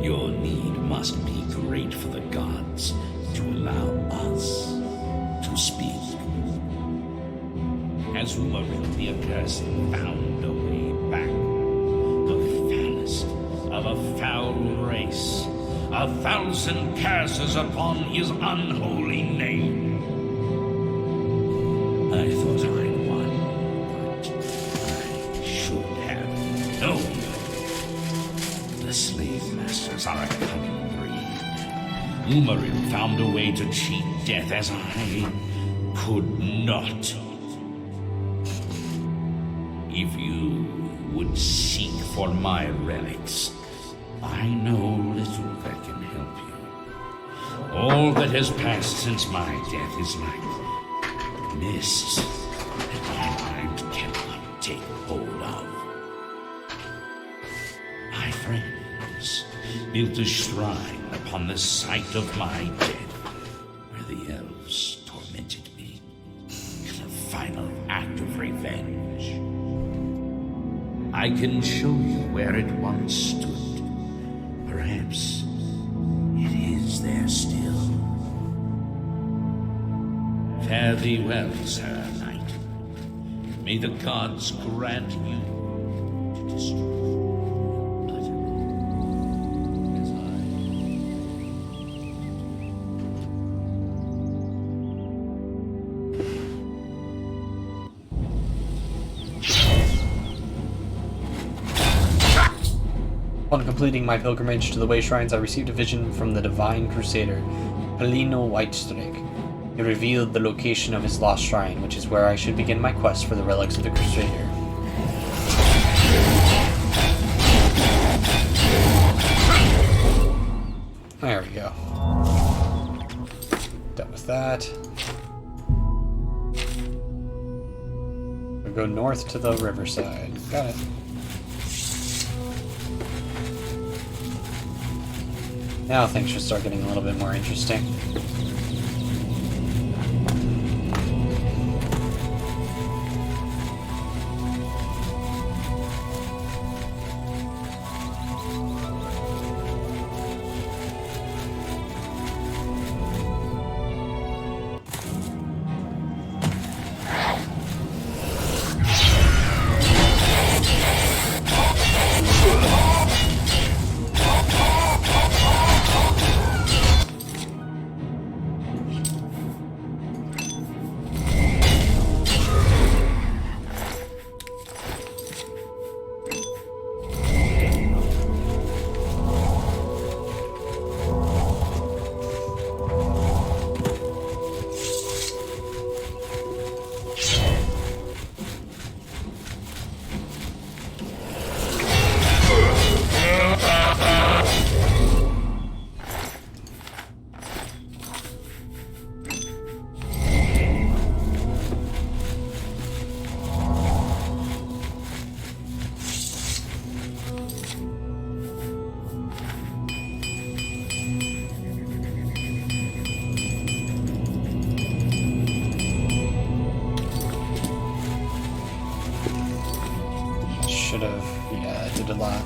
Your need must be great for the gods to allow us to speak. As Umaric the Accursed found a way back, the foulest of a foul race, 1,000 curses upon his unholy name. I thought I'd won, but I should have known. The slave masters are a cunning breed. Umaric found a way to cheat death as I could not. If you would seek for my relics, I know little that can help you. All that has passed since my death is like mist that my mind cannot take hold of. My friends built a shrine upon the site of my death, where the elves tormented me in a final act of revenge. I can show you where it once stood. Perhaps it is there still. Fare thee well, Sir Knight. May the gods grant you to destroy. Upon completing my pilgrimage to the way shrines, I received a vision from the divine Crusader, Pelino Whitestrake. It revealed the location of his lost shrine, which is where I should begin my quest for the relics of the Crusader. There we go. Done with that. We'll go north to the riverside. Got it. Now things should start getting a little bit more interesting. Should have, yeah, it did a lot.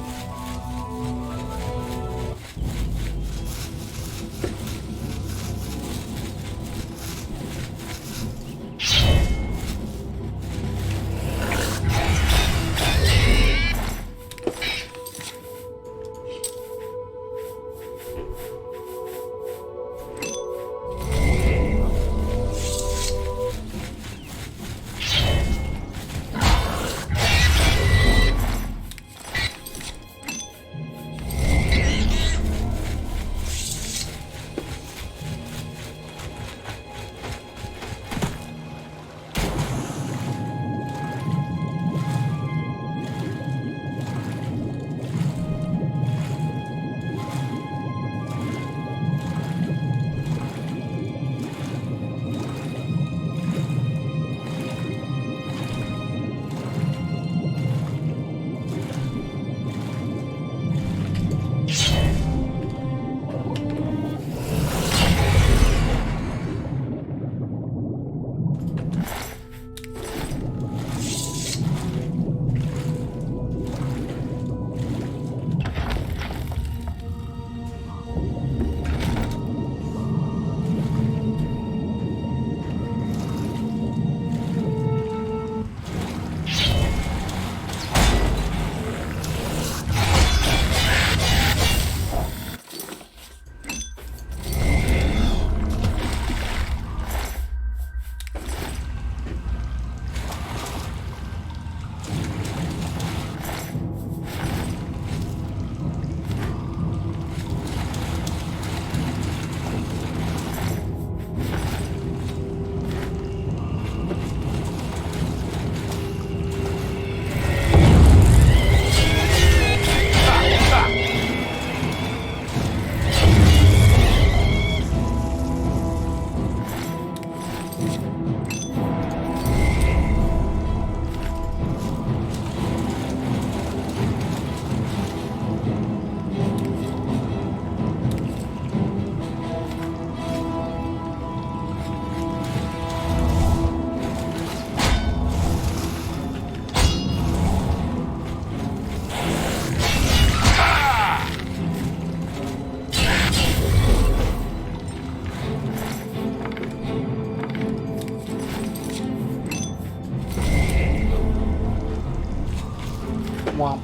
Womp.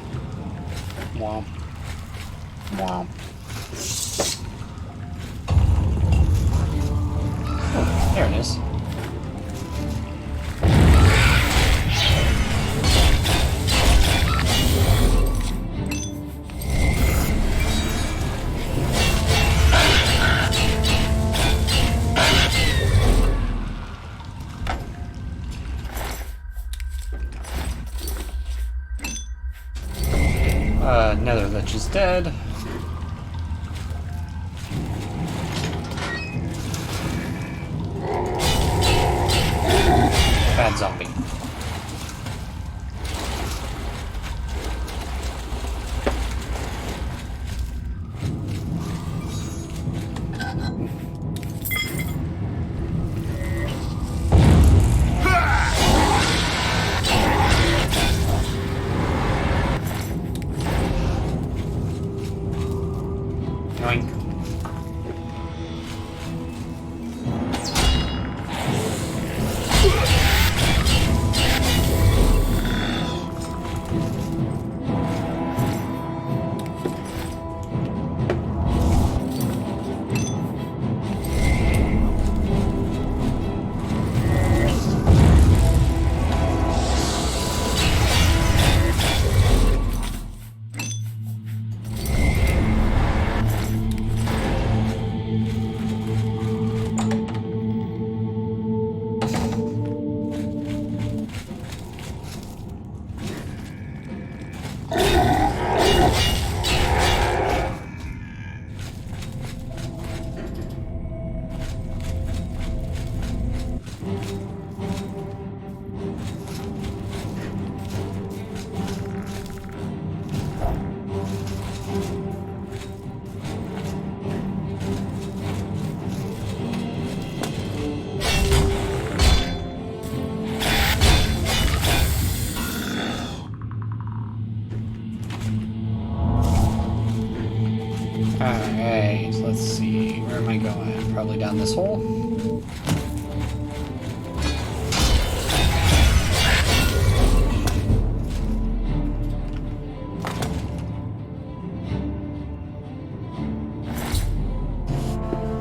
Womp. Womp. Oh, there it is. Nether Lich is dead. Bad zombie. Yoink. Alright, let's see. Where am I going? Probably down this hole.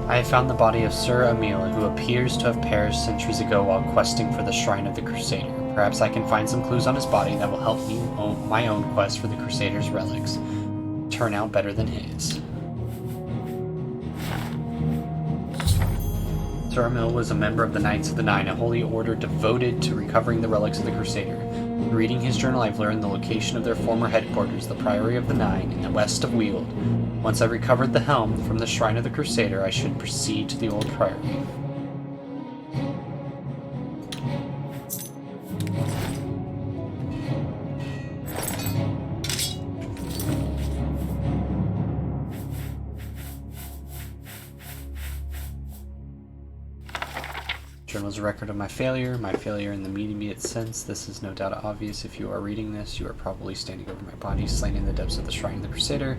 I have found the body of Sir Emil, who appears to have perished centuries ago while questing for the Shrine of the Crusader. Perhaps I can find some clues on his body that will help me my own quest for the Crusader's relics turn out better than his. Sir Emil was a member of the Knights of the Nine, a holy order devoted to recovering the relics of the Crusader. Reading his journal, I've learned the location of their former headquarters, the Priory of the Nine, in the west of Weald. Once I've recovered the helm from the Shrine of the Crusader, I should proceed to the old Priory. Journal is a record of my failure in the immediate sense. This is no doubt obvious. If you are reading this, you are probably standing over my body, slain in the depths of the Shrine of the Crusader.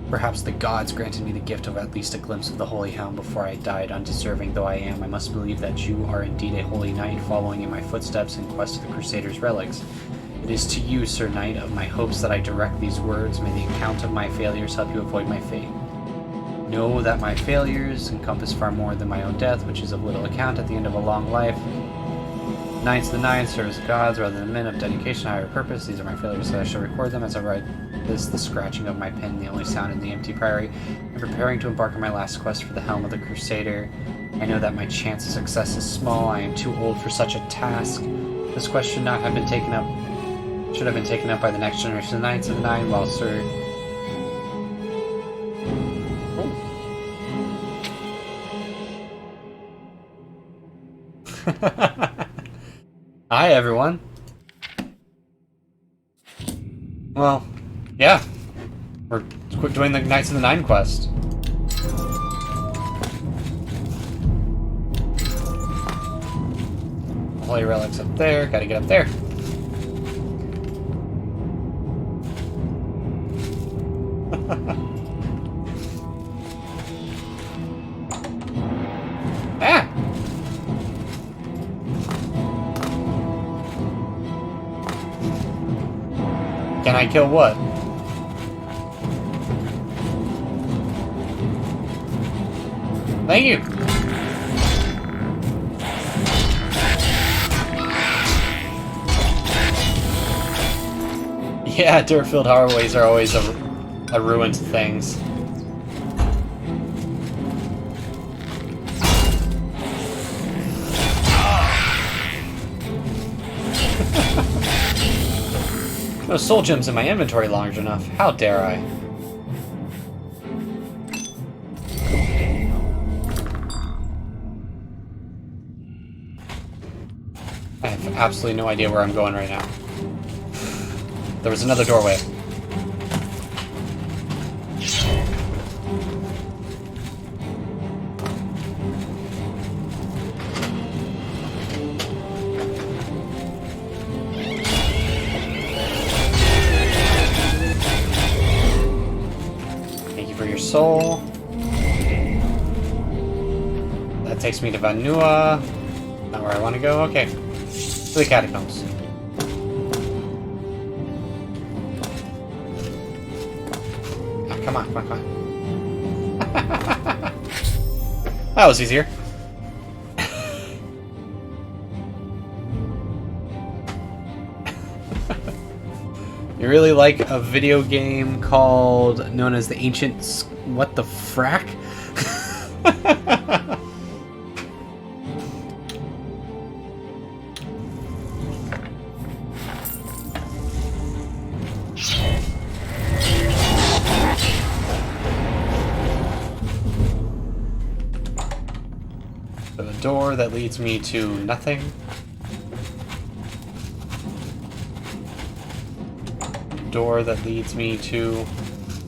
Perhaps the gods granted me the gift of at least a glimpse of the Holy Helm before I died, undeserving though I am. I must believe that you are indeed a holy knight, following in my footsteps in quest of the Crusader's relics. It is to you, Sir Knight, of my hopes that I direct these words. May the account of my failures help you avoid my fate. Know that my failures encompass far more than my own death, which is of little account at the end of a long life. Knights of the Nine serve as gods rather than men of dedication, higher purpose. These are my failures, so I shall record them as I write this, the scratching of my pen, the only sound in the empty priory. I'm preparing to embark on my last quest for the helm of the Crusader. I know that my chance of success is small. I am too old for such a task. This quest should not have been taken up. Should have been taken up by the next generation of Knights of the Nine, while Sir. Hi, everyone. Well, yeah. We're doing the Knights of the Nine quest. Holy relics up there. Gotta get up there. Ah! Can I kill what? Thank you. Yeah, dirt-filled hallways are always a ruin to things. No soul gems in my inventory large enough. How dare I? I have absolutely no idea where I'm going right now. There was another doorway. Thank you for your soul. That takes me to Vanua. Not where I want to go. Okay. To the catacombs. Come on, come on, come on. That was easier. You really like a video game known as the Ancient... What the frack? Door that leads me to nothing. Door that leads me to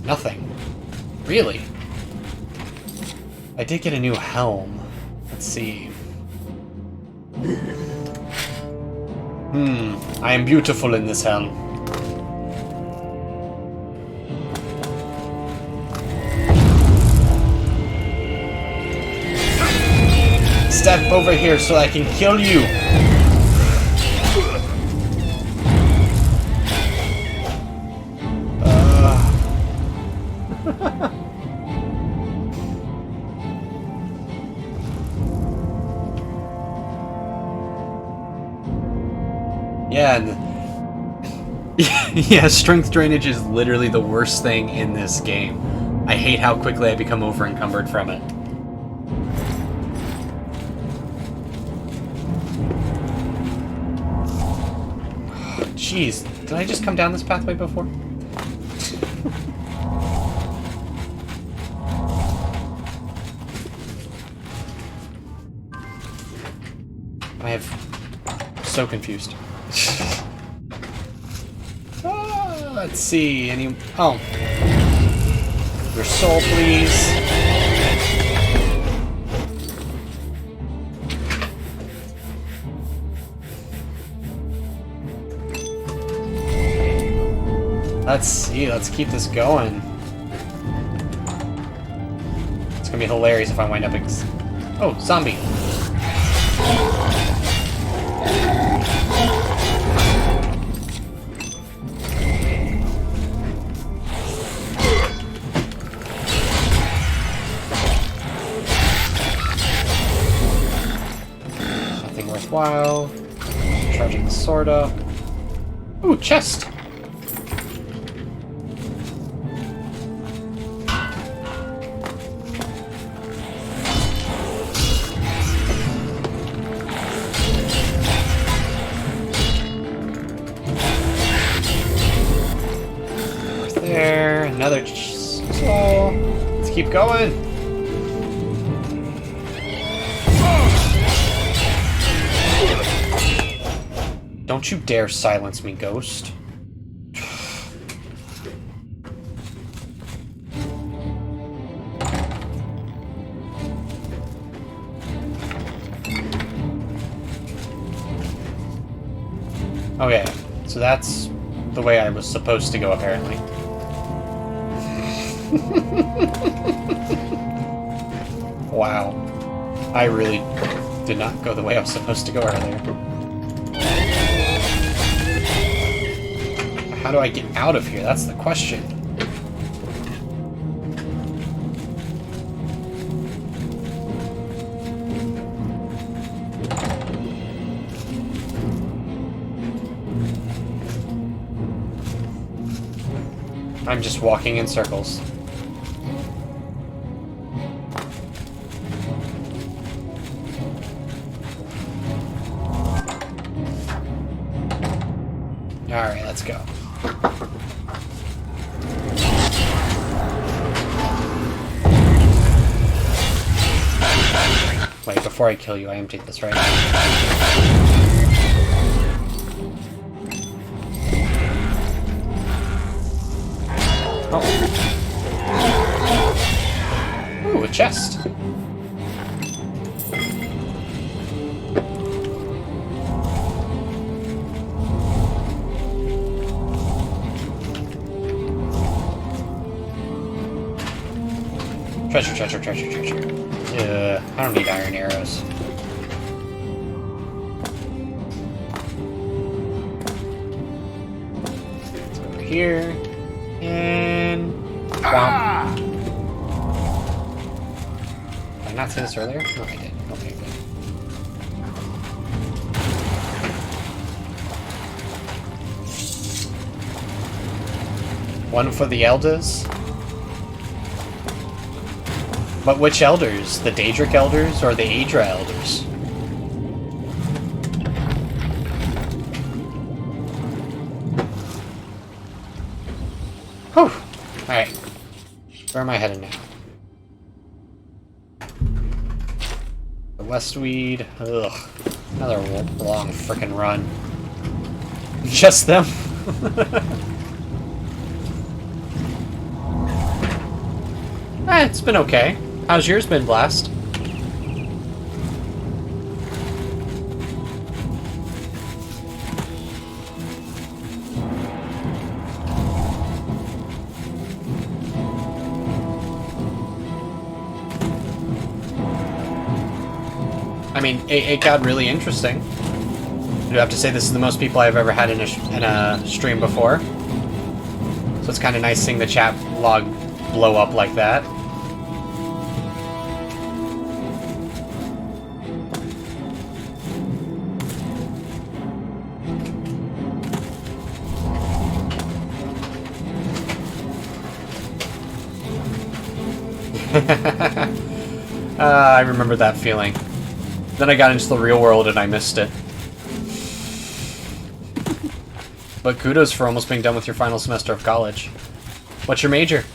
nothing. Really? I did get a new helm. Let's see. I am beautiful in this helm. Step over here so I can kill you. Yeah, and yeah, strength drainage is literally the worst thing in this game. I hate how quickly I become over encumbered from it. Jeez, did I just come down this pathway before? I have so confused. Let's see, oh. Your soul, please. Let's see, let's keep this going. It's gonna be hilarious if I wind up oh, zombie! Nothing worthwhile. Charging the sword up. Ooh, chest! Another soul. Let's keep going. Don't you dare silence me, ghost. Okay, so that's the way I was supposed to go, apparently. Wow. I really did not go the way I was supposed to go earlier. How do I get out of here? That's the question. I'm just walking in circles. Alright, let's go. Wait, before I kill you, I emptied this, right? Oh. Ooh, a chest. Treasure, treasure, treasure, treasure. I don't need iron arrows. Let's go over here. And... Womp. Did I not say this earlier? No, I did. Okay, good. One for the elders. But which elders? The Daedric elders or the Aedra elders? Whew. Alright. Where am I headed now? The Westweed. Ugh. Another long frickin' run. Just them? It's been okay. How's yours been, Blast? I mean, it got really interesting. I do have to say this is the most people I've ever had in a stream before. So it's kind of nice seeing the chat log blow up like that. I remember that feeling. Then I got into the real world and I missed it. But kudos for almost being done with your final semester of college. What's your major?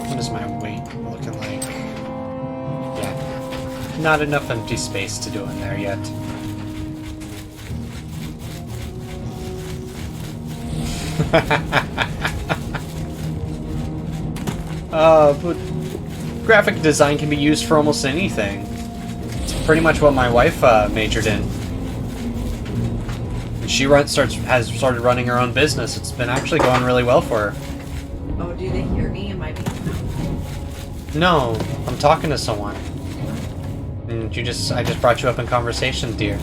What is my weight looking like? Yeah. Not enough empty space to do in there yet. But graphic design can be used for almost anything. It's pretty much what my wife majored in. She has started running her own business. It's been actually going really well for her. Oh, do they hear me? Am I being... No, I'm talking to someone. And I just brought you up in conversation, dear. I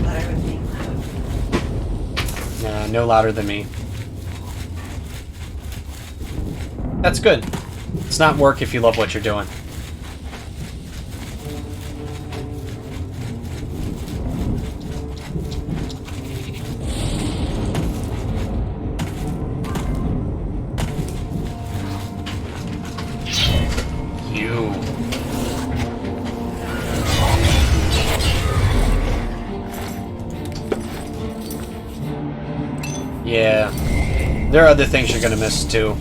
thought I was being loud. Nah, no louder than me. That's good. It's not work if you love what you're doing. You. Yeah. There are other things you're gonna miss too.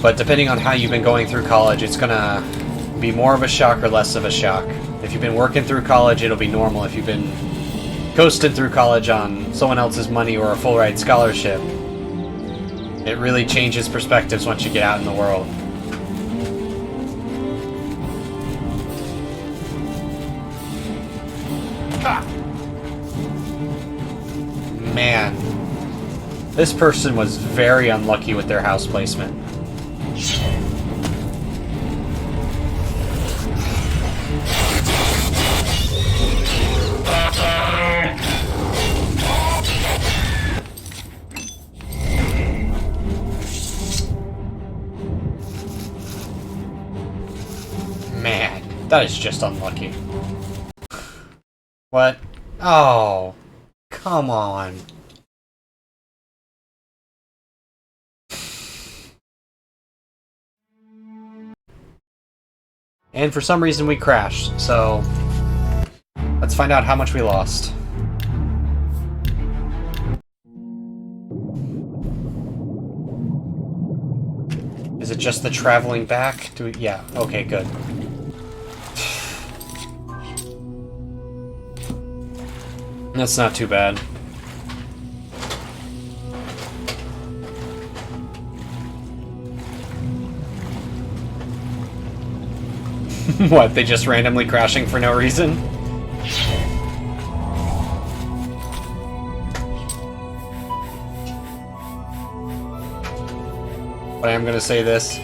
But depending on how you've been going through college, it's gonna be more of a shock or less of a shock. If you've been working through college, it'll be normal. If you've been coasted through college on someone else's money or a full ride scholarship, it really changes perspectives once you get out in the world. Ah! man. This person was very unlucky with their house placement. Man, that is just unlucky. What? Oh, come on. And for some reason we crashed, so let's find out how much we lost. Is it just the traveling back? Do we? Yeah, okay, good. That's not too bad. What, they just randomly crashing for no reason? But I am gonna say this.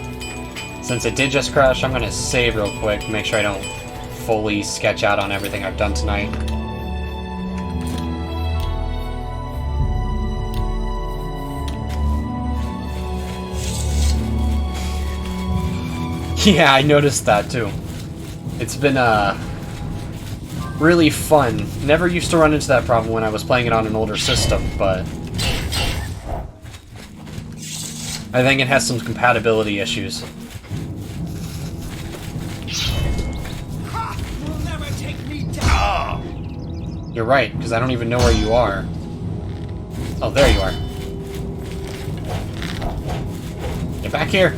Since it did just crash, I'm gonna save real quick, make sure I don't fully sketch out on everything I've done tonight. Yeah, I noticed that too. It's been really fun. Never used to run into that problem when I was playing it on an older system, but I think it has some compatibility issues. You'll never take me down. You're right, because I don't even know where you are. Oh, there you are. Get back here.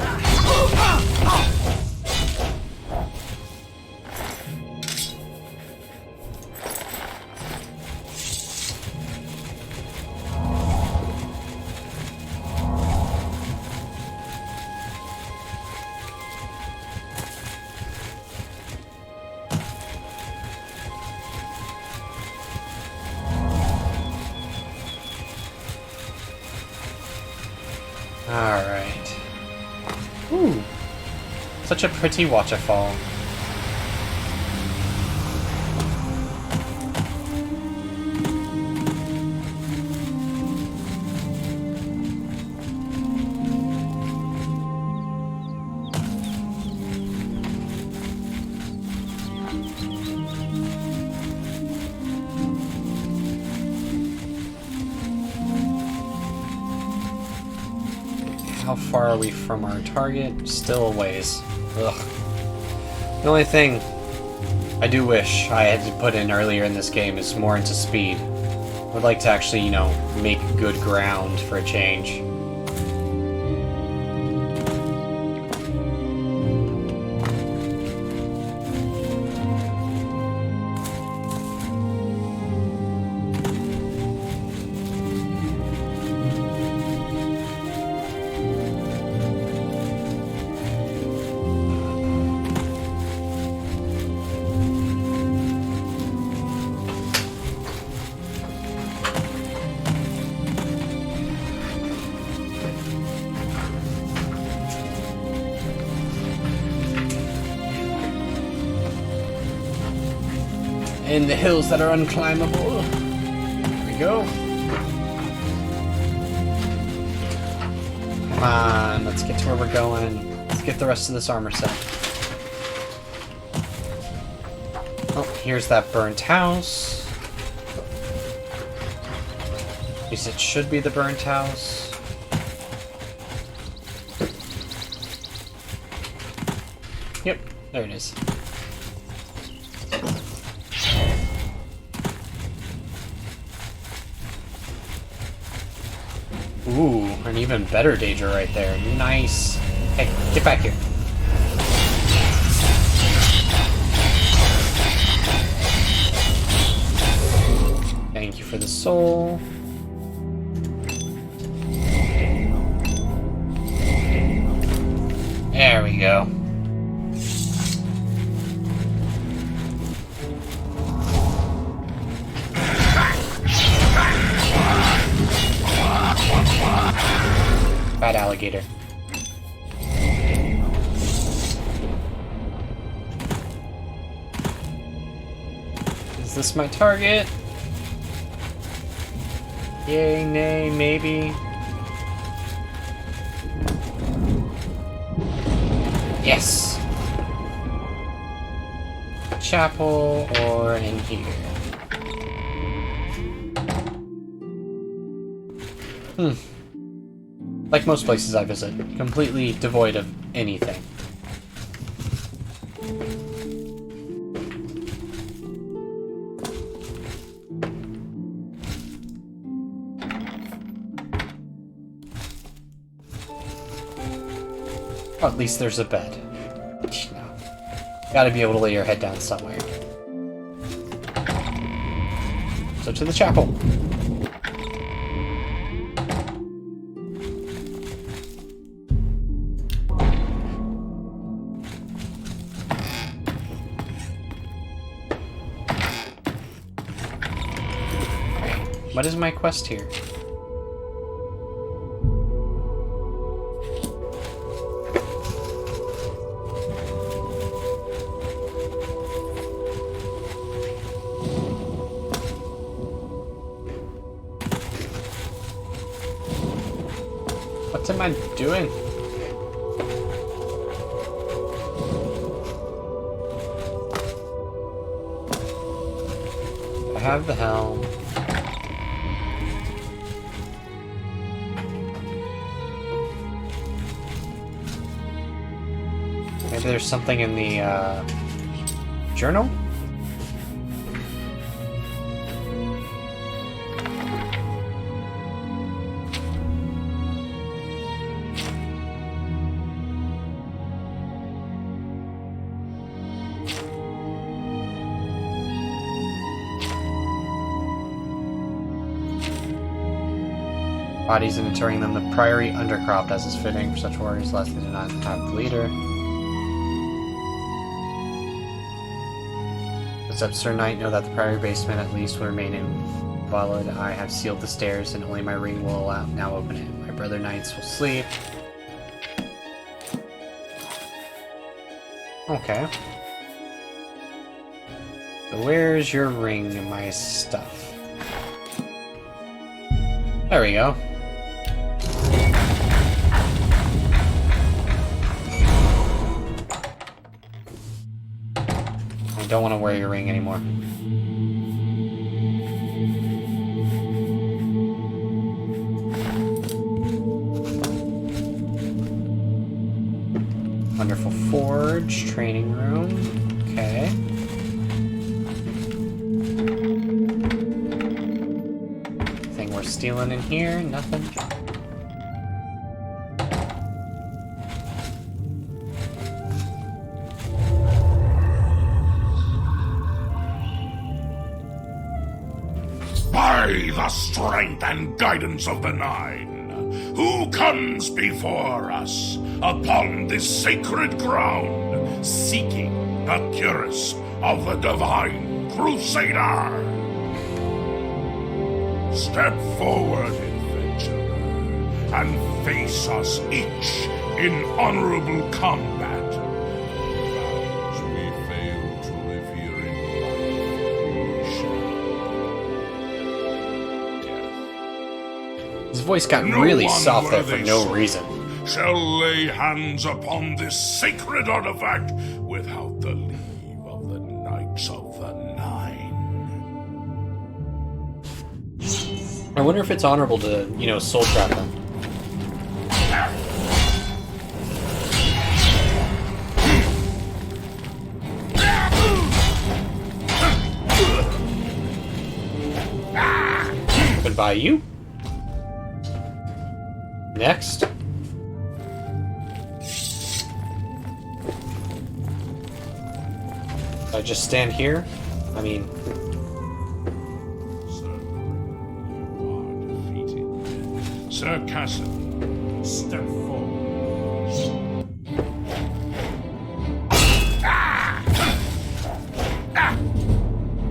Alright. Ooh. Such a pretty waterfall. How far are we from our target? Still a ways. Ugh. The only thing I do wish I had to put in earlier in this game is more into speed. I would like to actually, you know, make good ground for a change. In the hills that are unclimbable. There we go. Come on, let's get to where we're going. Let's get the rest of this armor set. Oh, here's that burnt house. At least it should be the burnt house. Yep, there it is. Ooh, an even better danger right there. Nice. Hey, get back here. Thank you for the soul. There we go. rat alligator. Is this my target? Yay, nay, maybe. Yes! Chapel or in here. Like most places I visit, completely devoid of anything. Well, at least there's a bed. No. Gotta be able to lay your head down somewhere. So to the chapel. What is my quest here? What am I doing? I have the helm. Maybe there's something in the journal? Bodies and interring them, the priory undercropped as is fitting for such warriors, lest they do not have the leader. Except Sir Knight, know that the priory basement at least will remain inviolate. I have sealed the stairs, and only my ring will now open it. My brother knights will sleep. Okay. So where's your ring and my stuff? There we go. I don't want to wear your ring anymore. Wonderful forge, training room. Okay. Thing we're stealing in here? Nothing. By the strength and guidance of the Nine, who comes before us upon this sacred ground, seeking the cuirass of the divine Crusader? Step forward, adventurer, and face us each in honorable combat. Vows we fail to revere in life, we shall death. His voice got No really one soft there for worthy no soul reason. shall lay hands upon this sacred artifact without the leave of the Knights of the Nine. I wonder if it's honorable to, you know, soul trap them. Goodbye, you. Next. I just stand here? I mean... Sir Cassidy, step forward.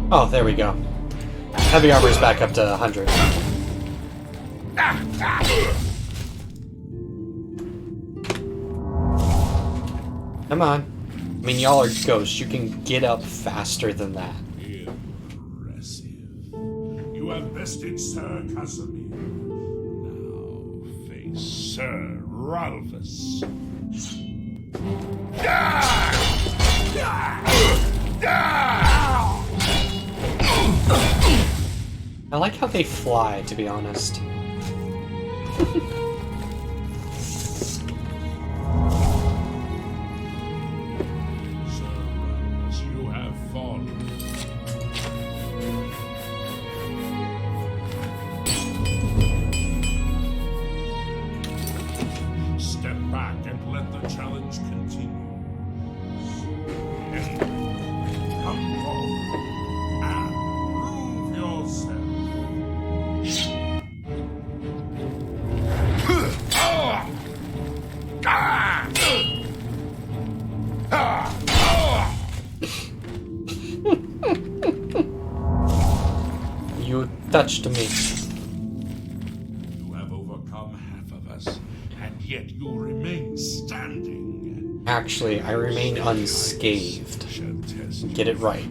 Oh, there we go. Heavy armor is back up to 100. Come on. I mean, y'all are ghosts. You can get up faster than that. Impressive. You have bested Sir Casimir. Now face Sir Ralphus. I like how they fly, to be honest. You have fallen. Step back and let the challenge continue. Come forward and prove yourself. You touched me. You have overcome half of us, and yet you remain standing. Actually, I remain unscathed. Shall test Get it right.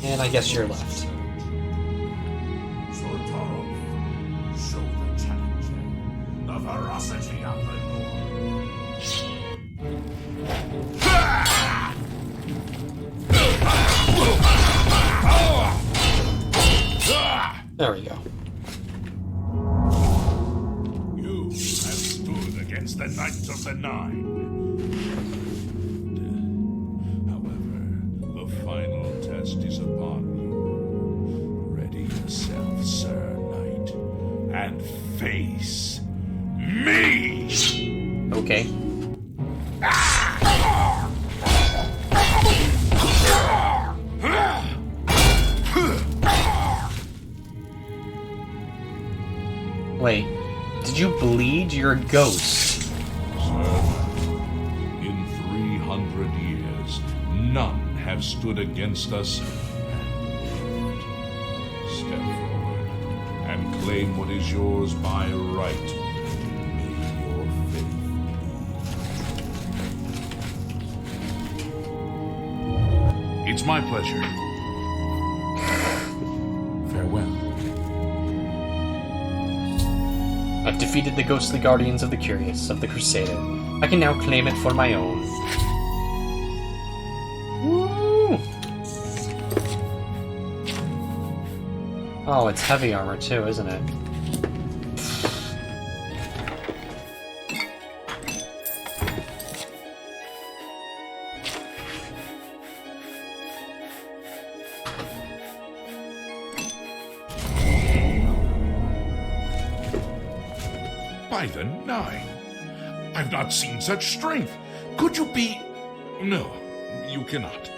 And I guess you're left. Show the challenger the ferocity of the There we go. You have stood against the Knights of the Nine. However, the final test is upon you. Ready yourself, Sir Knight, and face me! Okay. Wait, did you bleed? You're a ghost. Sir, in 300 years, none have stood against us and lived. Step forward and claim what is yours by right. May your faith be. It's my pleasure. Farewell. I've defeated the ghostly guardians of the curious, of the Crusader. I can now claim it for my own. Woo! Oh, it's heavy armor too, isn't it? By the Nine, I've not seen such strength. Could you be... No, you cannot.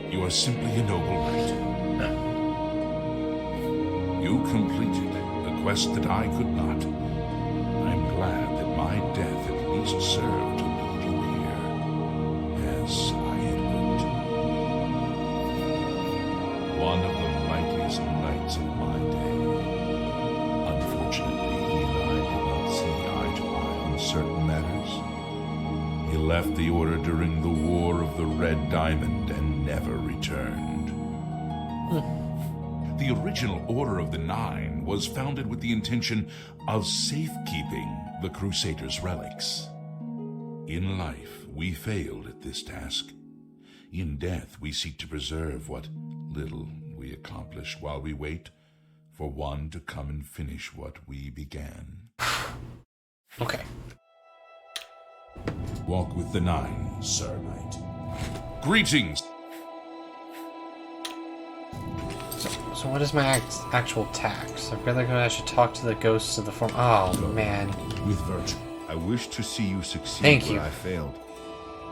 You are simply a noble knight. You completed the quest that I could not. I'm glad that my death at least served to lead you here, as I had hoped. One of the mightiest knights of my day. Unfortunately, he and I did not see eye to eye on certain matters. He left the Order during the War of the Red Diamond and never returned. The original Order of the Nine was founded with the intention of safekeeping the Crusader's relics. In life, we failed at this task. In death, we seek to preserve what little we accomplish while we wait for one to come and finish what we began. Okay. Walk with the Nine, Sir Knight. Greetings! So So what is my actual tax? I feel like I should talk to the ghosts of the form. Oh, man. With virtue. I wish to see you succeed Thank where you. I failed.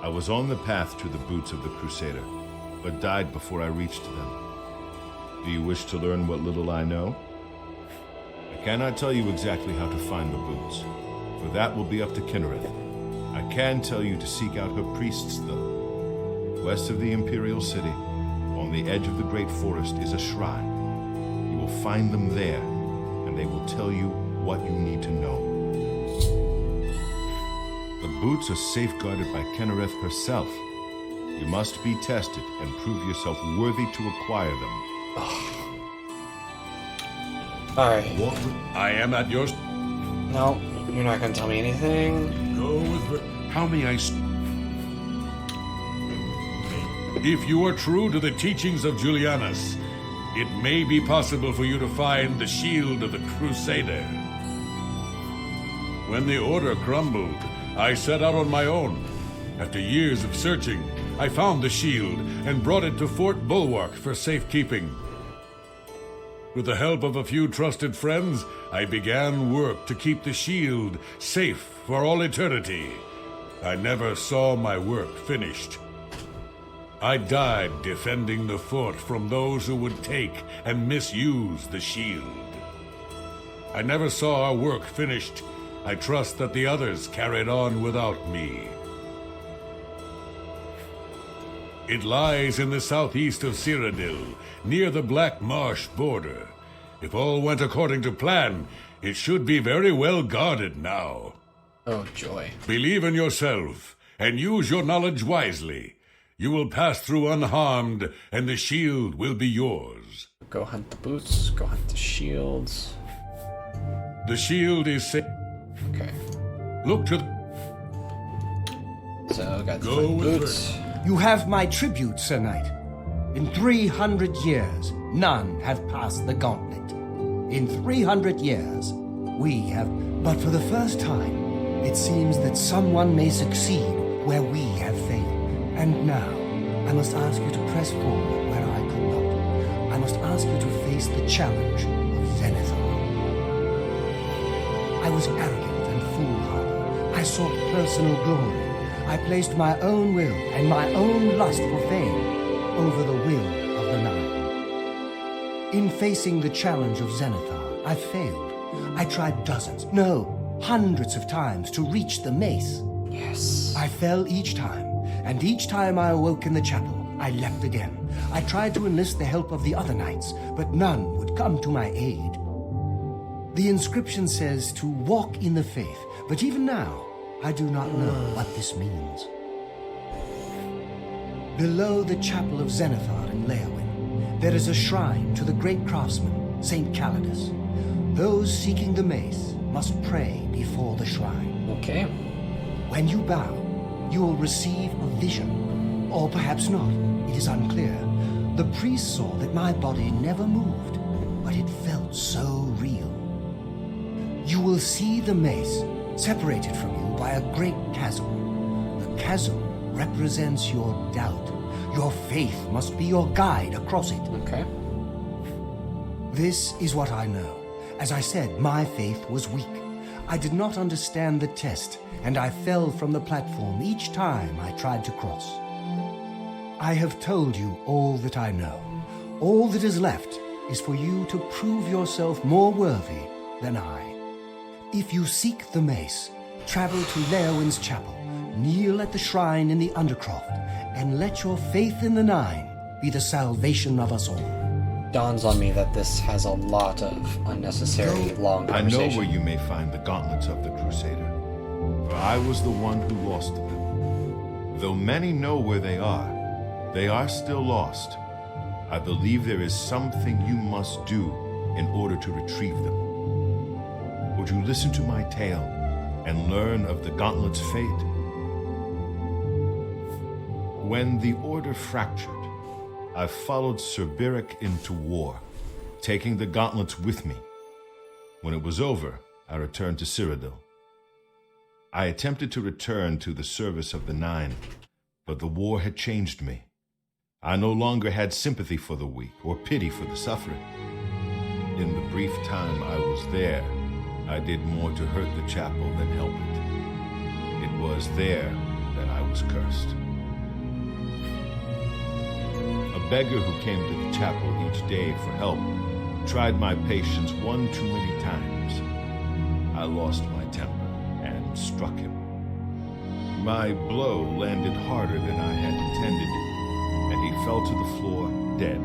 I was on the path to the boots of the Crusader, but died before I reached them. Do you wish to learn what little I know? I cannot tell you exactly how to find the boots, for that will be up to Kinnereth. I can tell you to seek out her priests, though. West of the Imperial City, on the edge of the Great Forest, is a shrine. You will find them there, and they will tell you what you need to know. The boots are safeguarded by Kinnereth herself. You must be tested and prove yourself worthy to acquire them. Alright. What would... I am at yours. No, you're not gonna tell me anything. Go with How may I... If you are true to the teachings of Julianus, it may be possible for you to find the shield of the Crusader. When the Order crumbled, I set out on my own. After years of searching, I found the shield and brought it to Fort Bulwark for safekeeping. With the help of a few trusted friends, I began work to keep the shield safe for all eternity. I never saw my work finished. I died defending the fort from those who would take and misuse the shield. I never saw our work finished. I trust that the others carried on without me. It lies in the southeast of Cyrodiil, near the Black Marsh border. If all went according to plan, it should be very well guarded now. Oh, joy. Believe in yourself, and use your knowledge wisely. You will pass through unharmed, and the shield will be yours. Go hunt the boots, go hunt the shields. The shield is safe. Okay. Look to So, got the Go fun with boots. You have my tribute, Sir Knight. In 300 years, none have passed the gauntlet. In 300 years, we have... But for the first time, it seems that someone may succeed where we have failed. And now, I must ask you to press forward where I could not. I must ask you to face the challenge of Zenithar. I was arrogant and foolhardy. I sought personal glory. I placed my own will and my own lust for fame over the will of the Nine. In facing the challenge of Zenithar, I failed. I tried dozens, no, hundreds of times to reach the mace. Yes. I fell each time, and each time I awoke in the chapel, I leapt again. I tried to enlist the help of the other knights, but none would come to my aid. The inscription says to walk in the faith, but even now, I do not know what this means. Below the chapel of Zenithar in Leowyn, there is a shrine to the great craftsman, Saint Calidus. Those seeking the mace must pray before the shrine. Okay. When you bow, you will receive a vision. Or perhaps not, it is unclear. The priest saw that my body never moved, but it felt so real. You will see the mace separated from you by a great chasm. The chasm represents your doubt. Your faith must be your guide across it. Okay. This is what I know. As I said, my faith was weak. I did not understand the test, and I fell from the platform each time I tried to cross. I have told you all that I know. All that is left is for you to prove yourself more worthy than I. If you seek the mace, travel to Leowyn's chapel, kneel at the shrine in the Undercroft, and let your faith in the Nine be the salvation of us all. Dawns on me that this has a lot of unnecessary long I know conversation. where you may find the gauntlets of the Crusader, for I was the one who lost them. Though many know where they are still lost. I believe there is something you must do in order to retrieve them. Would you listen to my tale and learn of the gauntlet's fate? When the Order fractured, I followed Sir Beric into war, taking the gauntlets with me. When it was over, I returned to Cyrodiil. I attempted to return to the service of the Nine, but the war had changed me. I no longer had sympathy for the weak or pity for the suffering. In the brief time I was there, I did more to hurt the chapel than help it. It was there that I was cursed. A beggar who came to the chapel each day for help tried my patience one too many times. I lost my temper and struck him. My blow landed harder than I had intended, and he fell to the floor dead,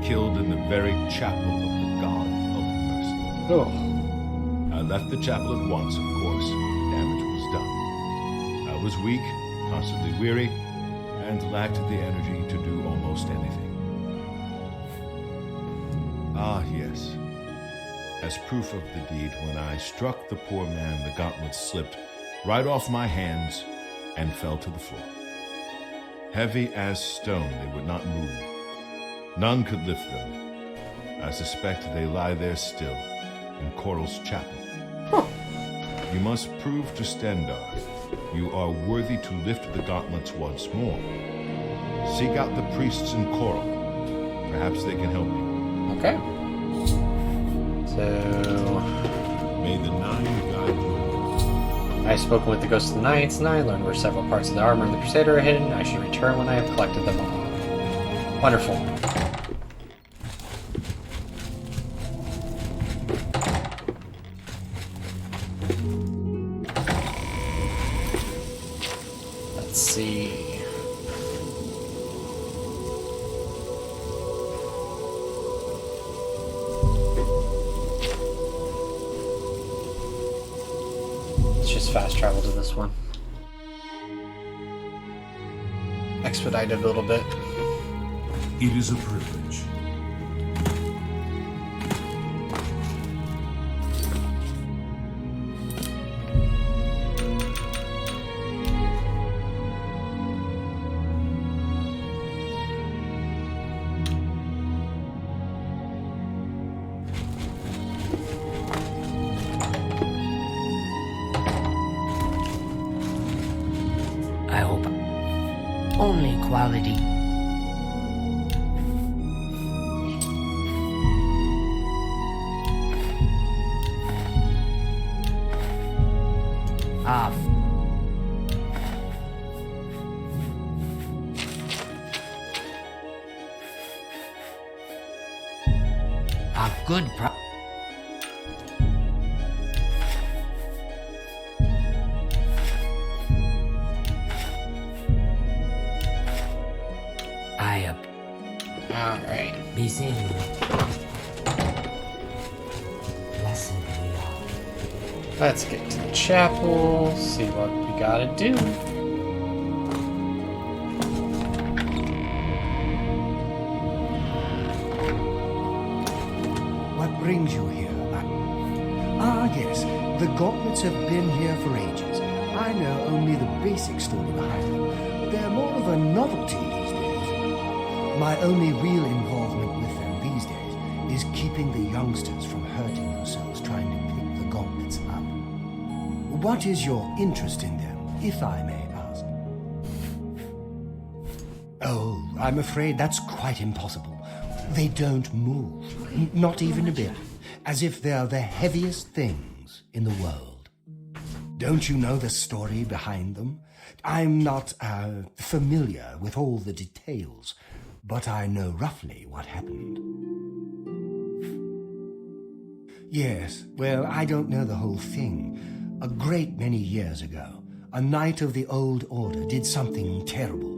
killed in the very chapel of the God of Mercy. Oh. I left the chapel at once, of course. Damage was done. I was weak, constantly weary, and lacked the energy to do almost anything. Ah, yes. As proof of the deed, when I struck the poor man, the gauntlets slipped right off my hands and fell to the floor. Heavy as stone, they would not move. None could lift them. I suspect they lie there still, in Coral's chapel. You must prove to Stendar you are worthy to lift the gauntlets once more. Seek out the priests in Coral. Perhaps they can help you. Okay. So, May the Nine guide you. I have spoken with the ghosts of the Knights, and I learned where several parts of the armor of the Crusader are hidden. I should return when I have collected them all. Wonderful. Let's see. Fast travel to this one. Expedite it a little bit. It is a privilege. Only quality. Off. A good Alright. Be seen. Blessed we are. Let's get to the chapel, see what we gotta do. What brings you here? Ah, yes. The gauntlets have been here for ages. I know only the basic story behind them. They're more of a novelty these days. My only real involvement with them these days is keeping the youngsters from hurting themselves trying to pick the gauntlets up. What is your interest in them, if I may ask? Oh, I'm afraid that's quite impossible. They don't move, not even a bit, as if they're the heaviest things in the world. Don't you know the story behind them? I'm not familiar with all the details, but I know roughly what happened. Yes, well, I don't know the whole thing. A great many years ago, a knight of the old order did something terrible,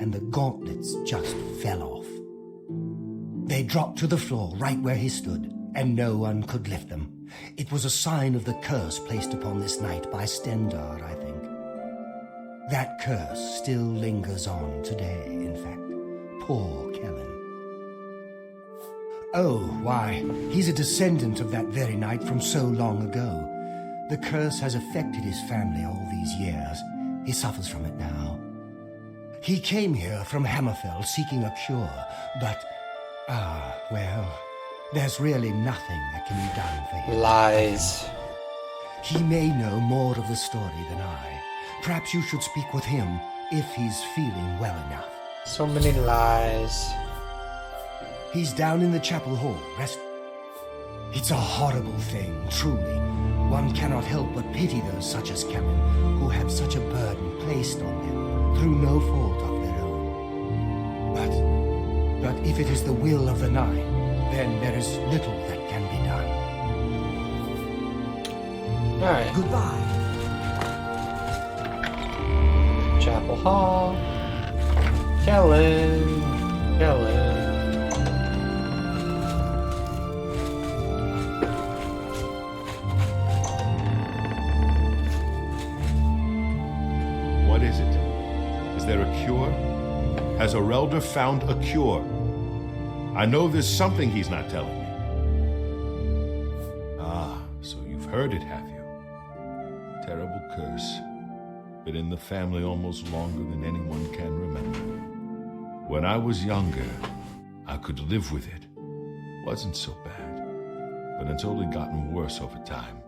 and the gauntlets just fell off. They dropped to the floor right where he stood, and no one could lift them. It was a sign of the curse placed upon this knight by Stendar, I think. That curse still lingers on today, in fact. Poor Kellen. Oh, why, he's a descendant of that very knight from so long ago. The curse has affected his family all these years. He suffers from it now. He came here from Hammerfell seeking a cure, but, well, there's really nothing that can be done for him. Lies. He may know more of the story than I. Perhaps you should speak with him if he's feeling well enough. So many lies. He's down in the chapel hall, rest. It's a horrible thing, truly. One cannot help but pity those such as Kellen, who have such a burden placed on them through no fault of their own. But if it is the will of the Nine, then there is little that can be done. Alright. Goodbye. Chapel Hall. Kellen. What is it? Is there a cure? Has Arelder found a cure? I know there's something he's not telling me. Ah, so you've heard it, have you? Terrible curse. Been in the family almost longer than anyone can remember. When I was younger, I could live with it. Wasn't so bad. But it's only gotten worse over time.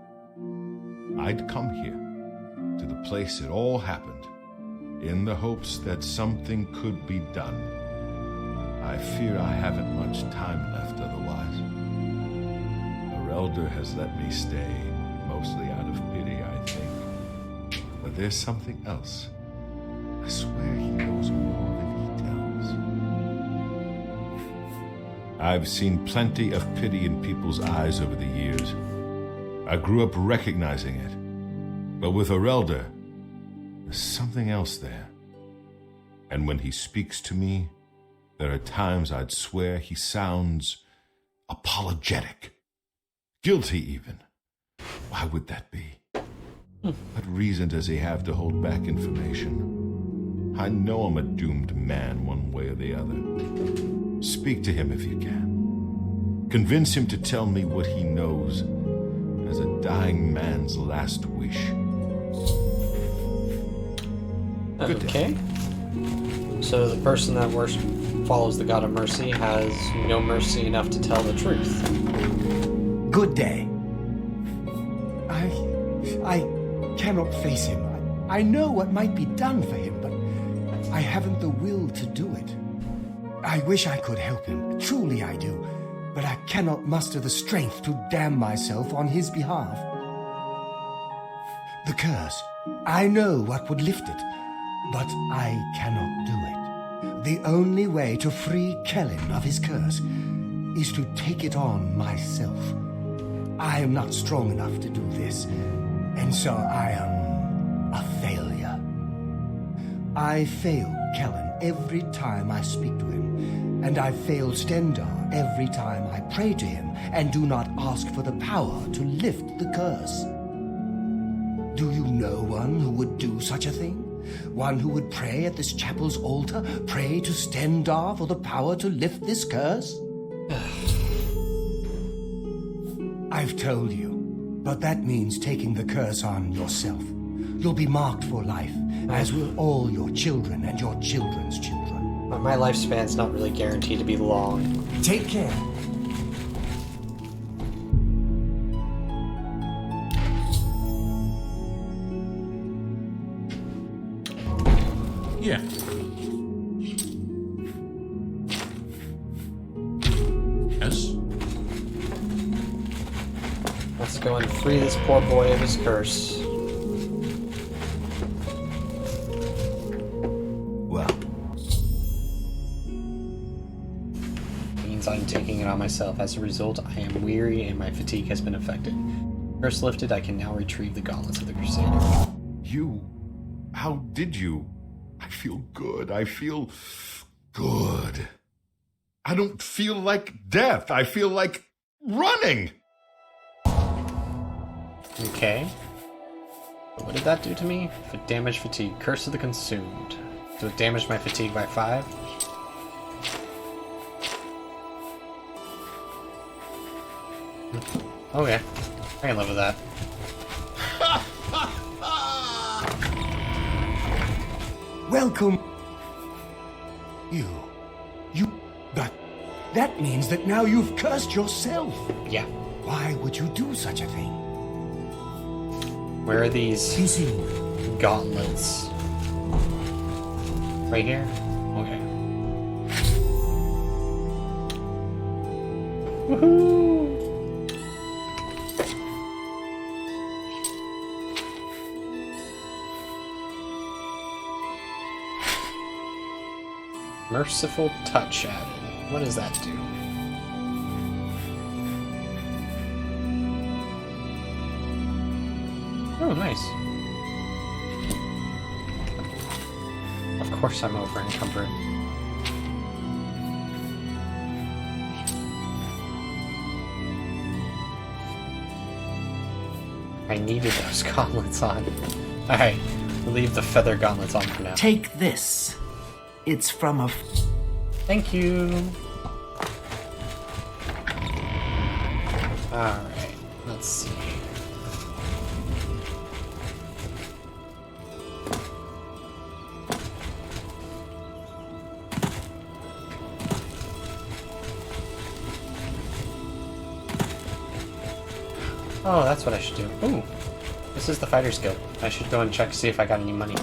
I'd come here, to the place it all happened, in the hopes that something could be done. I fear I haven't much time left otherwise. Arelder has let me stay, mostly out of pity, I think. But there's something else. I swear he knows more than he tells. I've seen plenty of pity in people's eyes over the years. I grew up recognizing it. But with Arelder, there's something else there. And when he speaks to me, there are times I'd swear he sounds apologetic. Guilty, even. Why would that be? What reason does he have to hold back information? I know I'm a doomed man one way or the other. Speak to him if you can. Convince him to tell me what he knows as a dying man's last wish. Good Okay. So the person that follows the God of Mercy has no mercy enough to tell the truth. Good day. I cannot face him. I know what might be done for him, but I haven't the will to do it. I wish I could help him. Truly I do. But I cannot muster the strength to damn myself on his behalf. The curse. I know what would lift it, but I cannot do it. The only way to free Kellen of his curse is to take it on myself. I am not strong enough to do this, and so I am a failure. I fail Kellen every time I speak to him, and I fail Stendar every time I pray to him and do not ask for the power to lift the curse. Do you know one who would do such a thing? One who would pray at this chapel's altar, pray to Stendar for the power to lift this curse? I've told you, but that means taking the curse on yourself. You'll be marked for life, as will all your children and your children's children. My lifespan's not really guaranteed to be long. Take care. Yeah. Yes? Let's go and free this poor boy of his curse. Well, Means I'm taking it on myself. As a result, I am weary and my fatigue has been affected. Curse lifted, I can now retrieve the gauntlets of the Crusader. You? How did you? I feel good. I feel good. I don't feel like death. I feel like running. Okay. What did that do to me? For damage fatigue. Curse of the Consumed. So it damaged my fatigue by 5. Okay. I can live with that. welcome. But that means that now you've cursed yourself. Yeah. Why would you do such a thing? Where are these Easy. gauntlets? Right here? Okay. Woohoo! Merciful touch added. What does that do? Oh, nice. Of course I'm over encumbered. I needed those gauntlets on. Alright, we'll leave the feather gauntlets on for now. Take this. It's from a... Thank you. Alright, let's see. Oh, that's what I should do. Ooh, this is the Fighter's Guild. I should go and check to see if I got any money.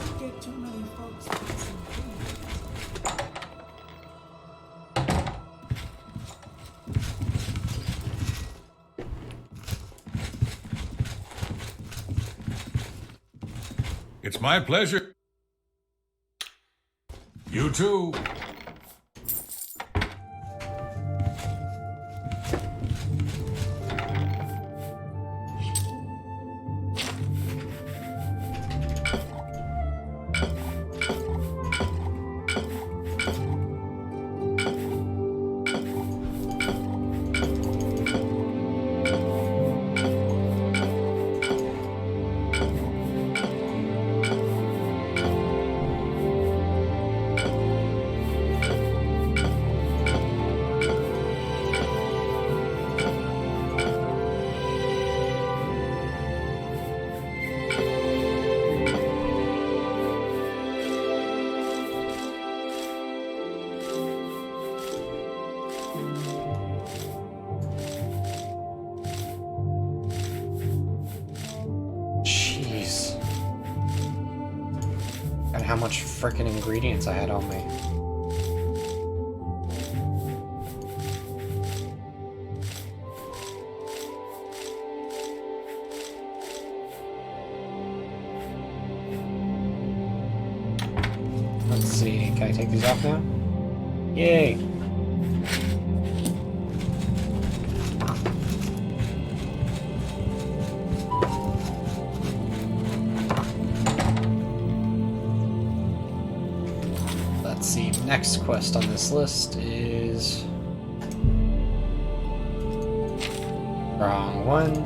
It's my pleasure. You too. How much frickin' ingredients I had on me. Let's see, can I take these off now? Yay! Next quest on this list is... Wrong one.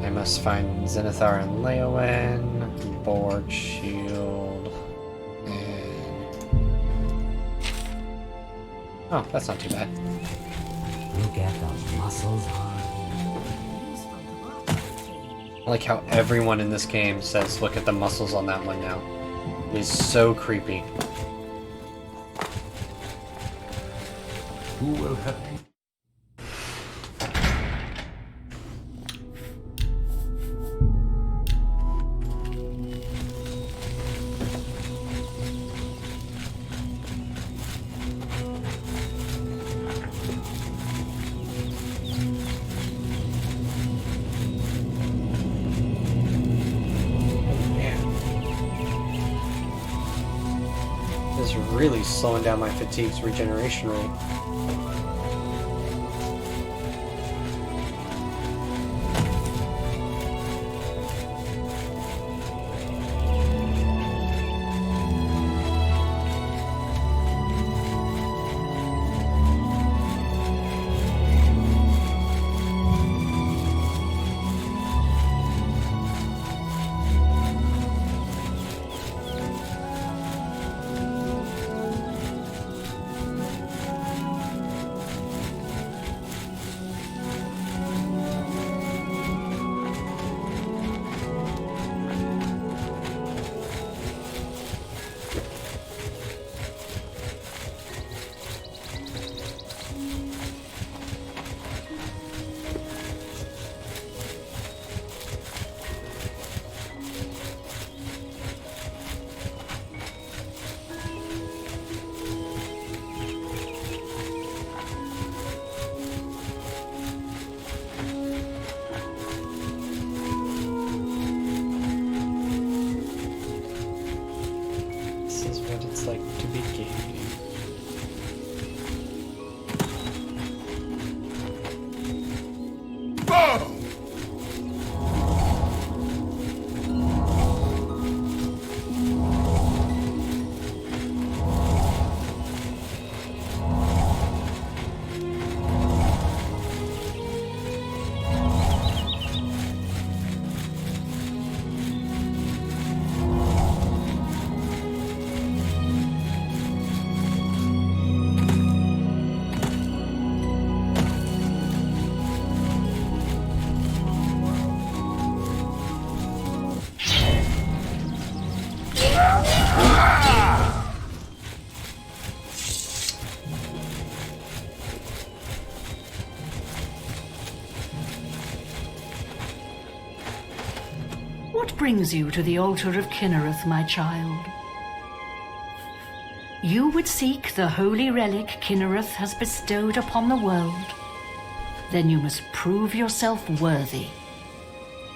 I must find Zenithar and Leowen, Borg Shield, and... Oh, that's not too bad. Look at those muscles on. I like how everyone in this game says, look at the muscles on that one now. It is so creepy. Who will help you? Really slowing down my fatigue's regeneration rate. it's like to be gay. What brings you to the altar of Kinnereth, my child? You would seek the holy relic Kinnereth has bestowed upon the world. Then you must prove yourself worthy.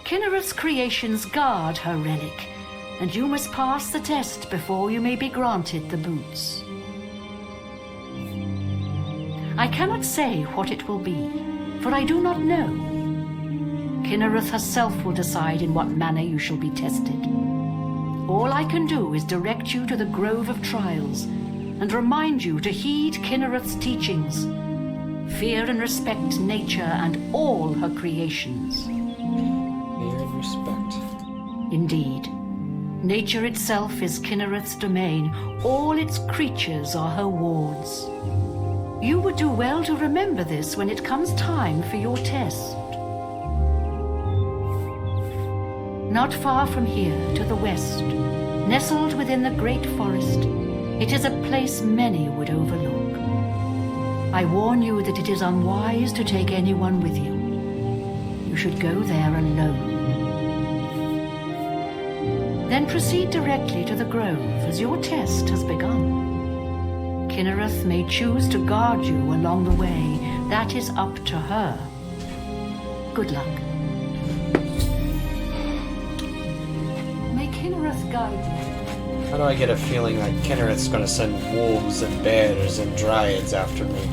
Kinnereth's creations guard her relic, and you must pass the test before you may be granted the boots. I cannot say what it will be, for I do not know. Kinnereth herself will decide in what manner you shall be tested. All I can do is direct you to the Grove of Trials and remind you to heed Kinnereth's teachings. Fear and respect nature and all her creations. Fear and respect. Indeed. Nature itself is Kinnereth's domain. All its creatures are her wards. You would do well to remember this when it comes time for your test. Not far from here, to the west, nestled within the great forest, it is a place many would overlook. I warn you that it is unwise to take anyone with you. You should go there alone. Then proceed directly to the grove, as your test has begun. Kinnereth may choose to guard you along the way. That is up to her. Good luck. May Kinnereth guide you. How do I get a feeling like Kinnereth's gonna send wolves and bears and dryads after me?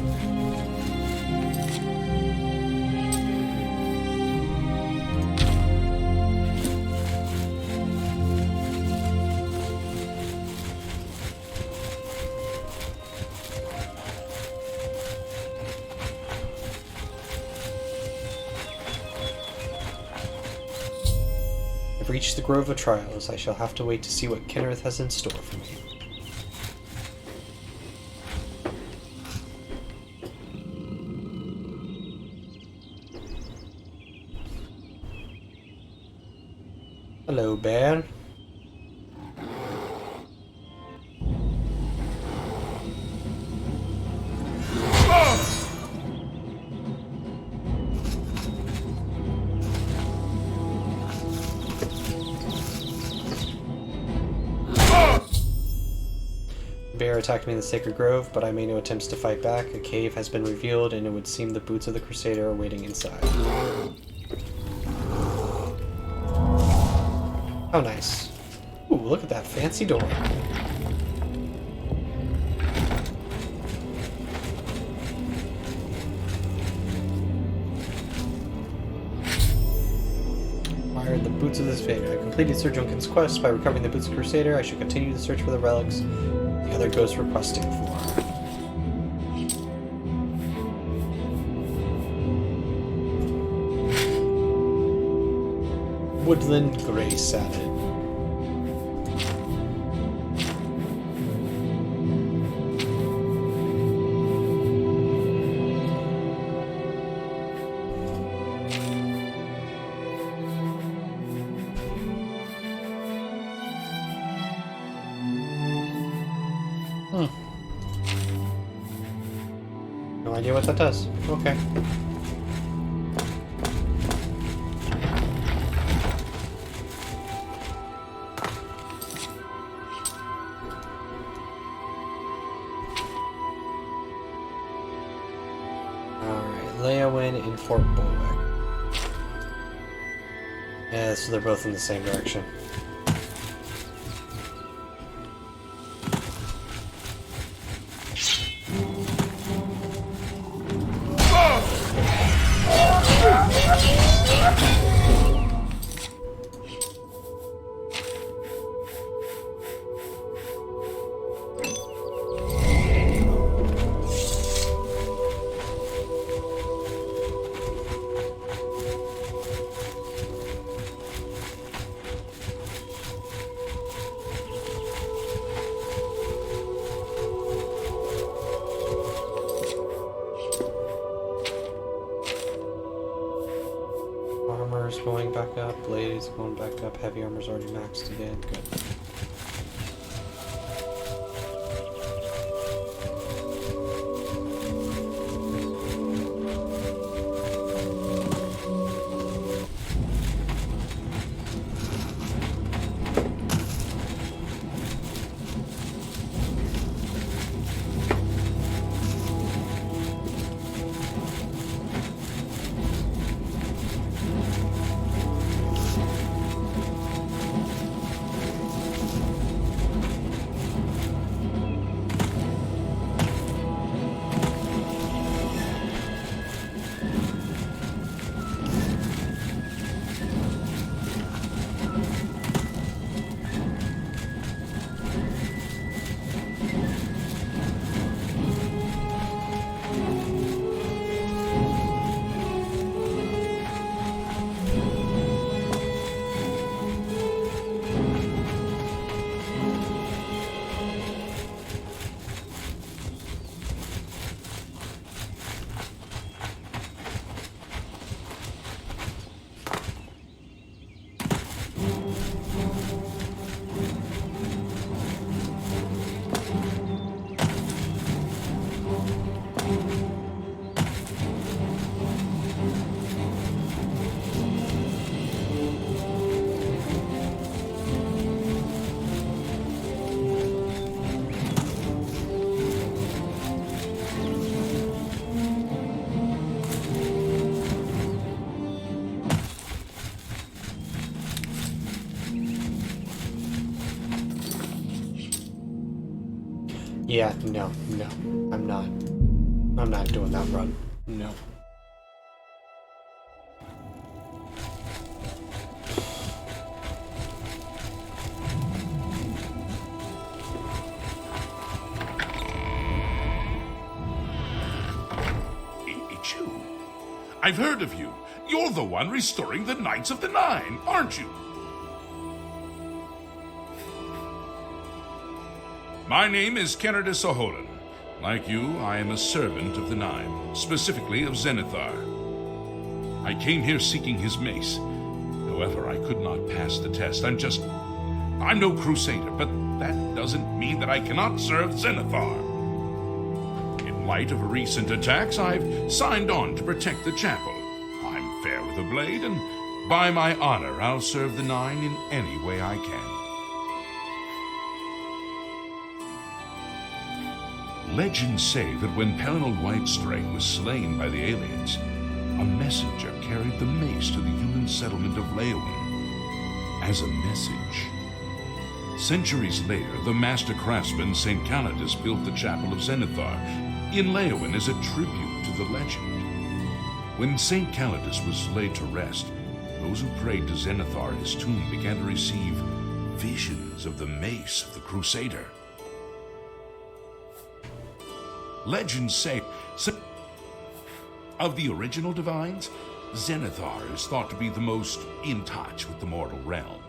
I've reached the Grove of Trials. I shall have to wait to see what Kinnereth has in store for me. Hello, bear. Bear attacked me in the Sacred Grove, but I made no attempts to fight back. A cave has been revealed, and it would seem the boots of the Crusader are waiting inside. How nice. Ooh, look at that fancy door. Acquired the boots of this figure. I completed Sir Junkin's quest by recovering the boots of the Crusader. I should continue the search for the relics the other ghosts requesting for. Woodland Grey Satin. No idea what that does. Okay. Alright, Leowyn in Fort Bulwark. Yeah, so they're both in the same direction. Armor's going back up, blade is going back up, heavy armor's already maxed again, good. Yeah, no, I'm not doing that run. No. It's you. I've heard of you. You're the one restoring the Knights of the Nine, aren't you? My name is Kennedy Saholan. Like you, I am a servant of the Nine, specifically of Zenithar. I came here seeking his mace. However, I could not pass the test. I'm no Crusader, but that doesn't mean that I cannot serve Zenithar. In light of recent attacks, I've signed on to protect the chapel. I'm fair with a blade, and by my honor, I'll serve the Nine in any way I can. Legends say that when Pelinal Whitestrake was slain by the aliens, a messenger carried the mace to the human settlement of Leowyn as a message. Centuries later, the master craftsman St. Calidus built the Chapel of Zenithar in Leowyn as a tribute to the legend. When St. Calidus was laid to rest, those who prayed to Zenithar, his tomb, began to receive visions of the mace of the Crusader. Legends say of the original divines, Zenithar is thought to be the most in touch with the mortal realm.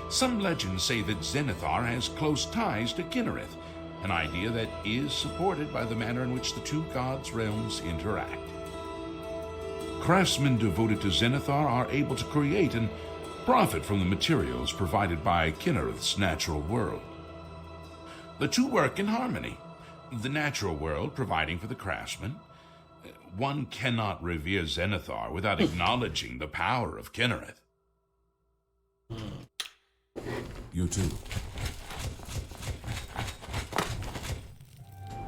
Some legends say that Zenithar has close ties to Kinnereth, an idea that is supported by the manner in which the two gods' realms interact. Craftsmen devoted to Zenithar are able to create and profit from the materials provided by Kinnereth's natural world. The two work in harmony. The natural world providing for the craftsman. One cannot revere Zenithar without acknowledging the power of Kinnereth. You too.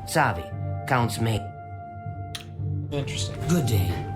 Savi, Count's mate. Interesting. Good day.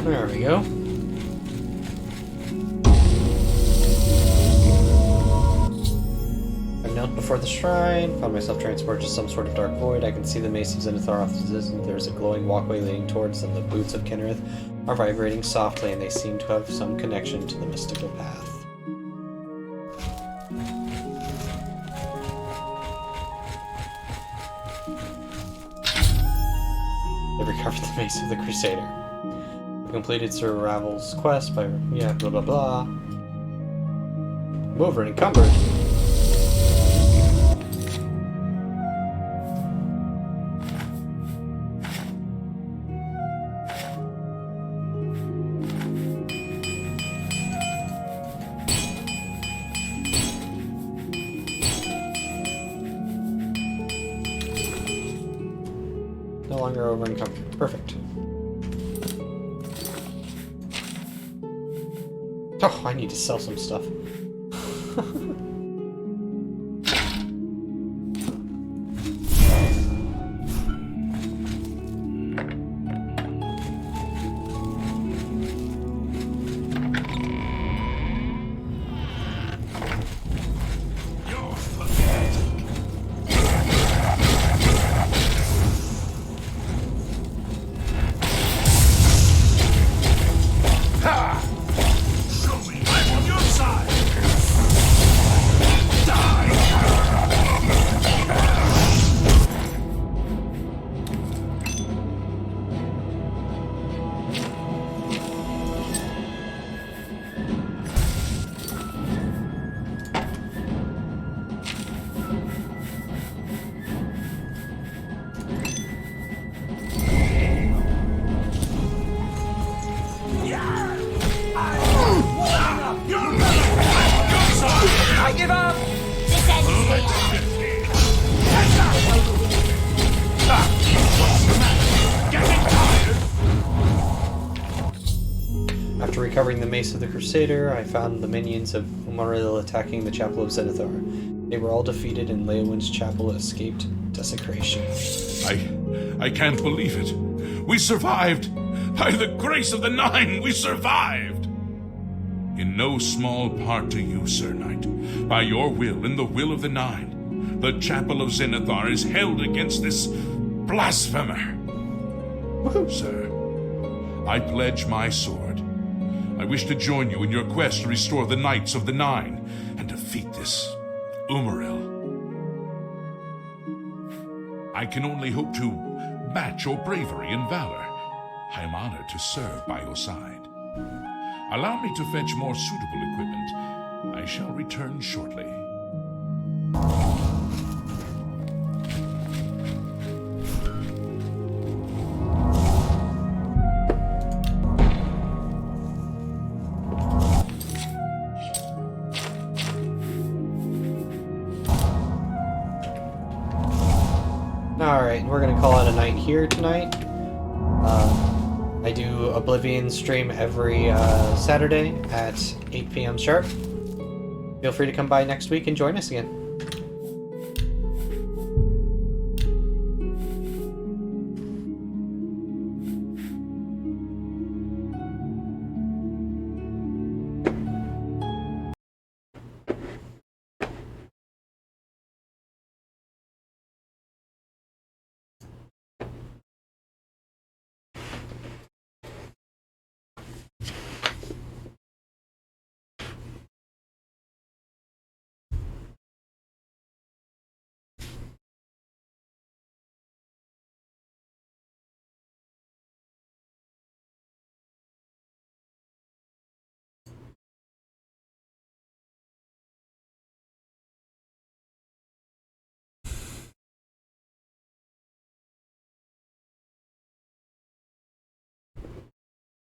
There we go. I've knelt before the shrine, found myself transported to some sort of dark void. I can see the mace of Zenithar off the distance. There's a glowing walkway leading towards them. The boots of Kenrith are vibrating softly, and they seem to have some connection to the mystical path. They recovered the mace of the Crusader. I completed Sir Ravel's quest by blah blah blah. Over and encumbered. No longer over encumbered. Perfect. Oh, I need to sell some stuff. I give up! After recovering the mace of the Crusader, I found the minions of Umaril attacking the Chapel of Zenithar. They were all defeated, and Leowin's chapel escaped desecration. I can't believe it. We survived! By the grace of the Nine, we survived! In no small part to you, Sir Knight. By your will and the will of the Nine, the Chapel of Zenithar is held against this blasphemer. Sir, I pledge my sword. I wish to join you in your quest to restore the Knights of the Nine and defeat this Umaril. I can only hope to match your bravery and valor. I am honored to serve by your side. Allow me to fetch more suitable equipment. I shall return shortly. Alright, we're gonna call it a night here tonight. I do Oblivion stream every Saturday at 8 p.m. sharp. Feel free to come by next week and join us again.